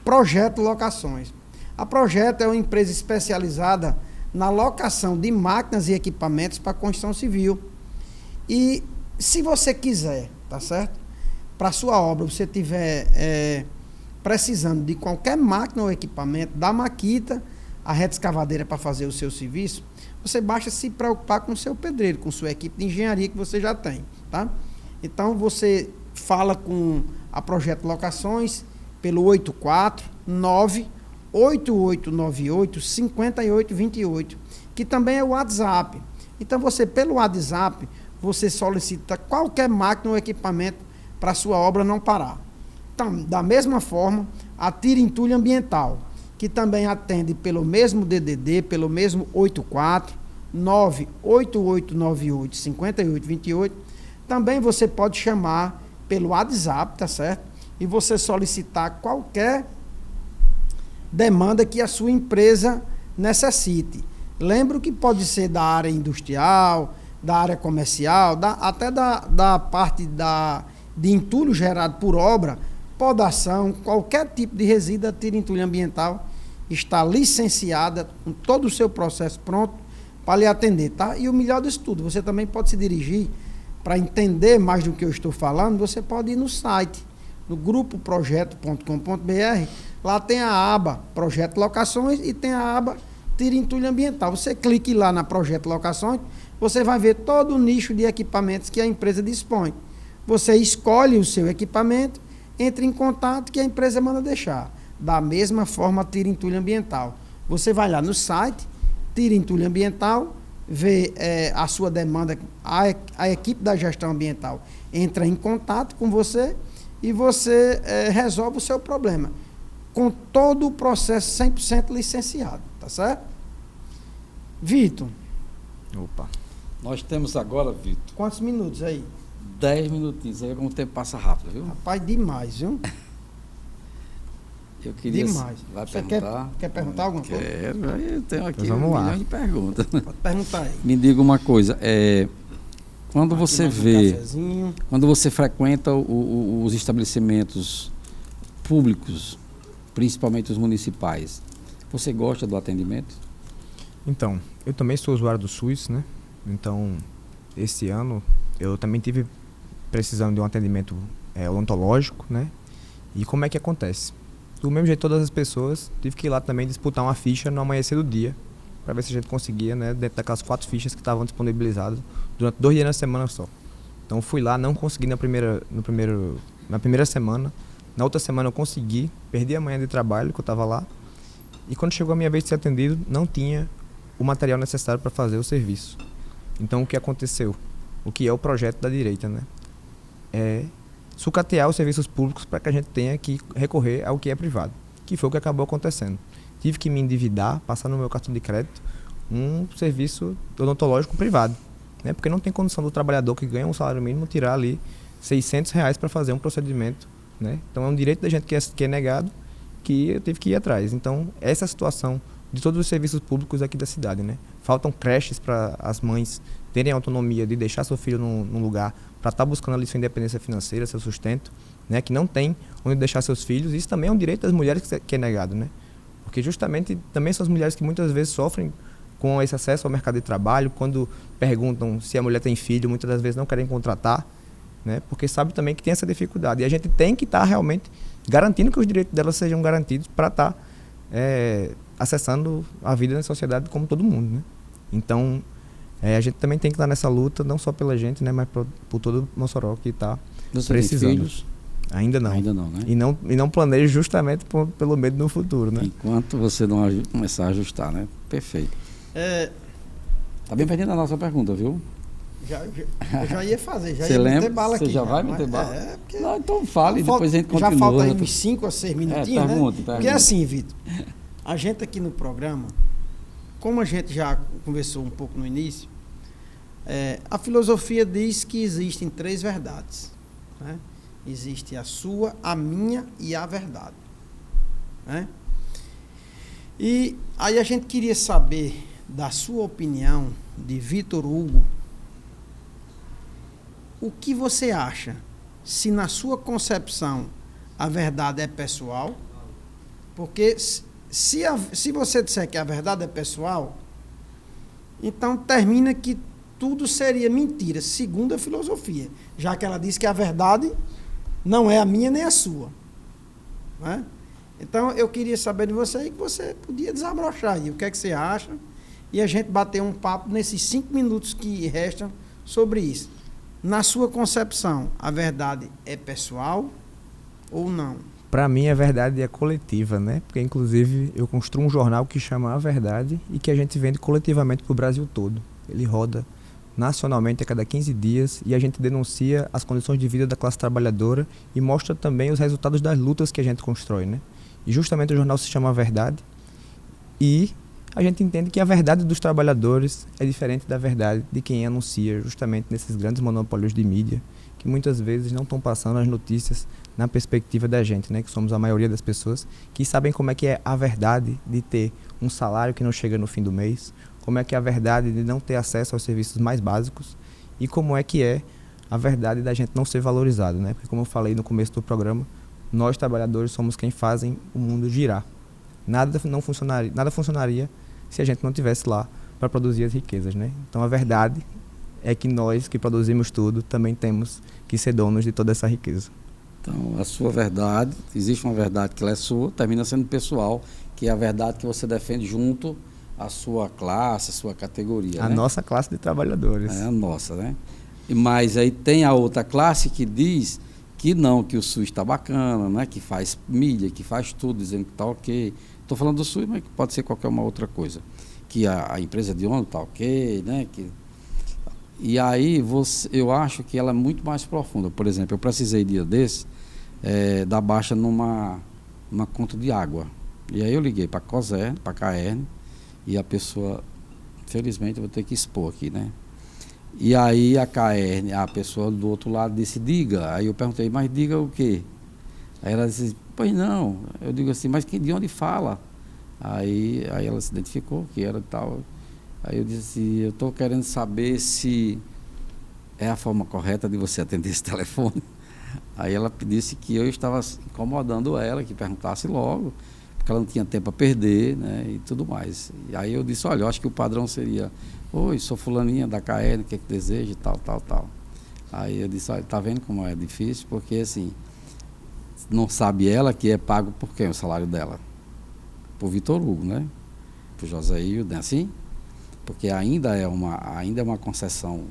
Projeto Locações. A Projeto é uma empresa especializada na locação de máquinas e equipamentos para construção civil. E se você quiser, tá certo? Para sua obra, você estiver precisando de qualquer máquina ou equipamento, da Makita, a reta escavadeira para fazer o seu serviço, você basta se preocupar com o seu pedreiro, com sua equipe de engenharia que você já tem, tá? Então, você fala com a Projeto Locações pelo 849-8898-5828, que também é o WhatsApp. Então, pelo WhatsApp, você solicita qualquer máquina ou equipamento para a sua obra não parar. Então, da mesma forma, a Tira Entulho Ambiental, que também atende pelo mesmo DDD, pelo mesmo 849-8898-5828, também você pode chamar pelo WhatsApp, tá certo? E você solicitar qualquer demanda que a sua empresa necessite. Lembro que pode ser da área industrial, da área comercial, até da parte de entulho gerado por obra, podação, qualquer tipo de resíduo, a Tira Entulho Ambiental está licenciada com todo o seu processo pronto para lhe atender, tá? E o melhor disso tudo, você também pode se dirigir para entender mais do que eu estou falando, você pode ir no site, no grupoprojeto.com.br, lá tem a aba Projeto Locações e tem a aba Tira Entulho Ambiental. Você clique lá na Projeto Locações, você vai ver todo o nicho de equipamentos que a empresa dispõe. Você escolhe o seu equipamento, entre em contato que a empresa manda deixar. Da mesma forma, Tira Entulho Ambiental. Você vai lá no site, Tira Entulho Ambiental, vê a sua demanda, a equipe da gestão ambiental entra em contato com você e você resolve o seu problema. Com todo o processo 100% licenciado, tá certo? Vitor. Opa. Nós temos agora, Vitor, Quantos minutos aí? 10 minutinhos. Aí como o tempo passa rápido, viu? Rapaz, demais, viu? Eu queria... Demais. Vai Você perguntar? quer perguntar alguma coisa? Quero. Eu tenho aqui Então, vamos lá. milhões de perguntas. Pode perguntar aí. Me diga uma coisa. Quando Aqui você mais um vê... cafezinho. Quando você frequenta os estabelecimentos públicos, principalmente os municipais, você gosta do atendimento? Então, eu também sou usuário do SUS, né? Então, esse ano eu também tive precisando de um atendimento odontológico, né? E como é que acontece? Do mesmo jeito todas as pessoas, tive que ir lá também disputar uma ficha no amanhecer do dia, para ver se a gente conseguia, né? Dentro daquelas 4 fichas que estavam disponibilizadas durante 2 dias na semana só. Então fui lá, não consegui na primeira semana. Na outra semana eu consegui, perdi a manhã de trabalho que eu estava lá. E quando chegou a minha vez de ser atendido, não tinha o material necessário para fazer o serviço. Então o que aconteceu? O que é o projeto da direita, né? É sucatear os serviços públicos para que a gente tenha que recorrer ao que é privado, que foi o que acabou acontecendo. Tive que me endividar, passar no meu cartão de crédito um serviço odontológico privado, né? Porque não tem condição do trabalhador que ganha um salário mínimo tirar ali R$600 para fazer um procedimento, né? Então é um direito da gente que é negado, que eu tive que ir atrás. Então essa situação de todos os serviços públicos aqui da cidade, né? Faltam creches para as mães terem autonomia de deixar seu filho num lugar para estar buscando ali sua independência financeira, seu sustento, né? Que não tem onde deixar seus filhos. Isso também é um direito das mulheres que é negado, né? Porque justamente também são as mulheres que muitas vezes sofrem com esse acesso ao mercado de trabalho, quando perguntam se a mulher tem filho, muitas das vezes não querem contratar, né? Porque sabe também que tem essa dificuldade. E a gente tem que estar realmente garantindo que os direitos delas sejam garantidos para estar acessando a vida na sociedade como todo mundo, né? Então, a gente também tem que estar nessa luta, não só pela gente, né? Mas por todo o Mossoró que está precisando. Tem filhos? Ainda não. Ainda não, né? E não planejo justamente pelo medo no futuro, né? Enquanto você não começar a ajustar, né? Perfeito. Tá bem perdendo a nossa pergunta, viu? Eu já ia fazer, já Você ia lembra? meter bala Você aqui. já vai meter bala? Porque Não, então fale, depois a gente continua. já falta aí uns 5 a 6 minutinhos, pergunta, né? pergunta. Porque assim, Vitor, a gente aqui no programa, como a gente já conversou um pouco no início, a filosofia diz que existem 3 verdades, né? Existe a sua, a minha e a verdade, né? E aí a gente queria saber da sua opinião, de Vitor Hugo, o que você acha, se na sua concepção a verdade é pessoal? Porque se você disser que a verdade é pessoal, então termina que tudo seria mentira, segundo a filosofia, já que ela diz que a verdade não é a minha nem a sua, né? Então eu queria saber de você aí, que você podia desabrochar aí, o que é que você acha, e a gente bater um papo nesses 5 minutos que restam sobre isso. Na sua concepção, a verdade é pessoal ou não? Para mim, a verdade é coletiva, né? Porque, inclusive, eu construo um jornal que chama A Verdade e que a gente vende coletivamente para o Brasil todo. Ele roda nacionalmente a cada 15 dias e a gente denuncia as condições de vida da classe trabalhadora e mostra também os resultados das lutas que a gente constrói, né? E justamente o jornal se chama A Verdade e a gente entende que a verdade dos trabalhadores é diferente da verdade de quem anuncia justamente nesses grandes monopólios de mídia, que muitas vezes não estão passando as notícias na perspectiva da gente, né, que somos a maioria das pessoas, que sabem como é que é a verdade de ter um salário que não chega no fim do mês, como é que é a verdade de não ter acesso aos serviços mais básicos e como é que é a verdade da gente não ser valorizado, né? Porque como eu falei no começo do programa, nós trabalhadores somos quem fazem o mundo girar. Nada funcionaria se a gente não estivesse lá para produzir as riquezas, né? Então a verdade é que nós que produzimos tudo também temos que ser donos de toda essa riqueza. Então, a sua verdade, existe uma verdade que ela é sua, termina sendo pessoal, que é a verdade que você defende junto à sua classe, à sua categoria. A nossa classe de trabalhadores. É a nossa, né? Mas aí tem a outra classe que diz que não, que o SUS está bacana, né? Que faz mídia, que faz tudo, dizendo que está ok. Estou falando do SUS, mas pode ser qualquer uma outra coisa. Que a empresa de ônibus está ok, né? E aí eu acho que ela é muito mais profunda. Por exemplo, eu precisei dia desse dar baixa numa conta de água. E aí eu liguei para a COSER, para a CAERN, e a pessoa, felizmente, eu vou ter que expor aqui, né? E aí a CAERN, a pessoa do outro lado disse, diga. Aí eu perguntei, mas diga o quê? Aí ela disse, pois não. Eu digo assim, mas de onde fala? Aí ela se identificou que era tal. Aí eu disse, eu estou querendo saber se é a forma correta de você atender esse telefone. Aí ela disse que eu estava incomodando ela, que perguntasse logo, porque ela não tinha tempo a perder, né, e tudo mais. E aí eu disse, olha, eu acho que o padrão seria, oi, sou fulaninha da KL, o que é que deseja, tal, tal, tal. Aí eu disse, olha, tá vendo como é difícil? Porque, assim, não sabe ela que é pago por quem o salário dela? Por Vitor Hugo, né? Por José Hildo, né? Assim? Porque ainda é uma concessão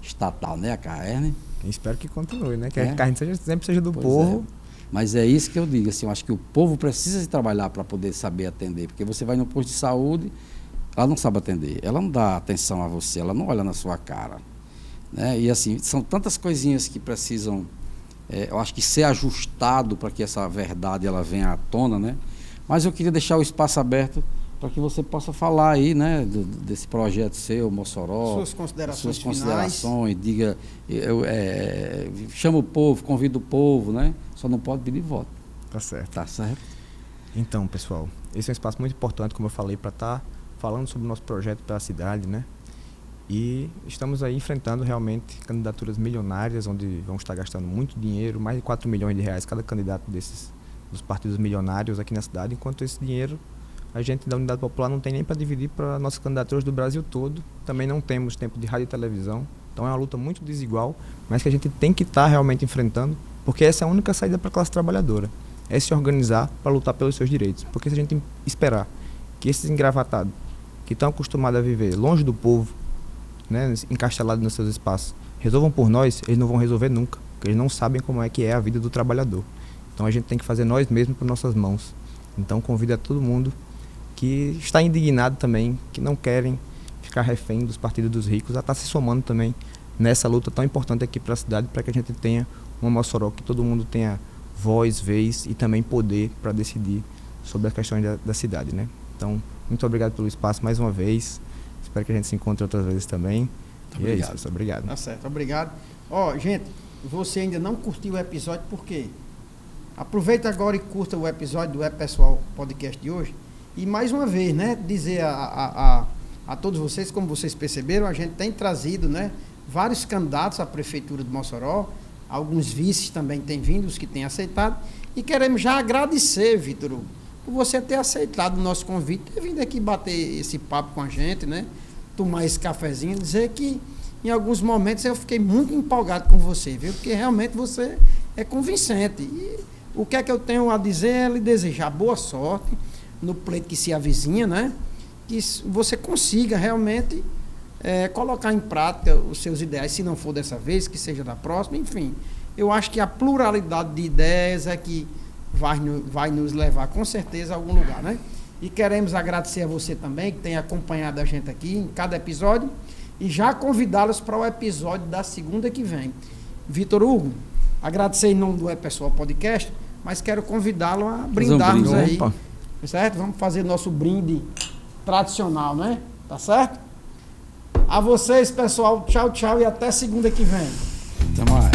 estatal, né? A CAERN. Espero que continue, né? Que a CAERN sempre seja do povo. Mas é isso que eu digo, assim, eu acho que o povo precisa de trabalhar para poder saber atender, porque você vai no posto de saúde, ela não sabe atender, ela não dá atenção a você, ela não olha na sua cara, né? E assim, são tantas coisinhas que precisam, eu acho que ser ajustado para que essa verdade ela venha à tona, né? Mas eu queria deixar o espaço aberto para que você possa falar aí, né, desse projeto seu, Mossoró. Suas considerações diga, chama o povo, convida o povo, né? Só não pode pedir voto. Tá certo. Tá certo. Então, pessoal, esse é um espaço muito importante, como eu falei, para estar falando sobre o nosso projeto pela cidade, né? E estamos aí enfrentando realmente candidaturas milionárias, onde vamos estar gastando muito dinheiro, mais de 4 milhões de reais cada candidato dos partidos milionários aqui na cidade, enquanto esse dinheiro a gente da Unidade Popular não tem nem para dividir para nossas candidaturas do Brasil todo. Também não temos tempo de rádio e televisão, então é uma luta muito desigual, mas que a gente tem que estar realmente enfrentando, porque essa é a única saída para a classe trabalhadora, é se organizar para lutar pelos seus direitos. Porque se a gente esperar que esses engravatados, que estão acostumados a viver longe do povo, né, encastelados nos seus espaços, resolvam por nós, eles não vão resolver nunca, porque eles não sabem como é que é a vida do trabalhador. Então a gente tem que fazer nós mesmos por nossas mãos. Então convido a todo mundo que está indignado também, que não querem ficar refém dos partidos dos ricos, a estar se somando também nessa luta tão importante aqui para a cidade, para que a gente tenha uma Mossoró que todo mundo tenha voz, vez e também poder para decidir sobre as questões da cidade, né? Então, muito obrigado pelo espaço mais uma vez. Espero que a gente se encontre outras vezes também. Muito e obrigado. é isso, pessoal. Obrigado. Tá certo, obrigado. Ó, gente, você ainda não curtiu o episódio, por quê? Aproveita agora e curta o episódio do Pessoal Podcast de hoje. E mais uma vez, né, dizer a todos vocês, como vocês perceberam, a gente tem trazido, né, vários candidatos à Prefeitura de Mossoró, alguns vices também têm vindo, os que têm aceitado, e queremos já agradecer, Vitor Hugo, por você ter aceitado o nosso convite, ter vindo aqui bater esse papo com a gente, né, tomar esse cafezinho, dizer que em alguns momentos eu fiquei muito empolgado com você, viu, porque realmente você é convincente. E o que é que eu tenho a dizer é lhe desejar boa sorte no pleito que se avizinha, né? Que você consiga realmente colocar em prática os seus ideais, se não for dessa vez, que seja da próxima, enfim. Eu acho que a pluralidade de ideias é que vai nos levar com certeza a algum lugar, né? E queremos agradecer a você também, que tem acompanhado a gente aqui em cada episódio, e já convidá-los para o episódio da segunda que vem. Vitor Hugo, agradecer em nome do Pessoal Podcast, mas quero convidá-lo a brindarmos aí. Opa. Certo? Vamos fazer nosso brinde tradicional, né? Tá certo? A vocês, pessoal, tchau, tchau e até segunda que vem. Até mais.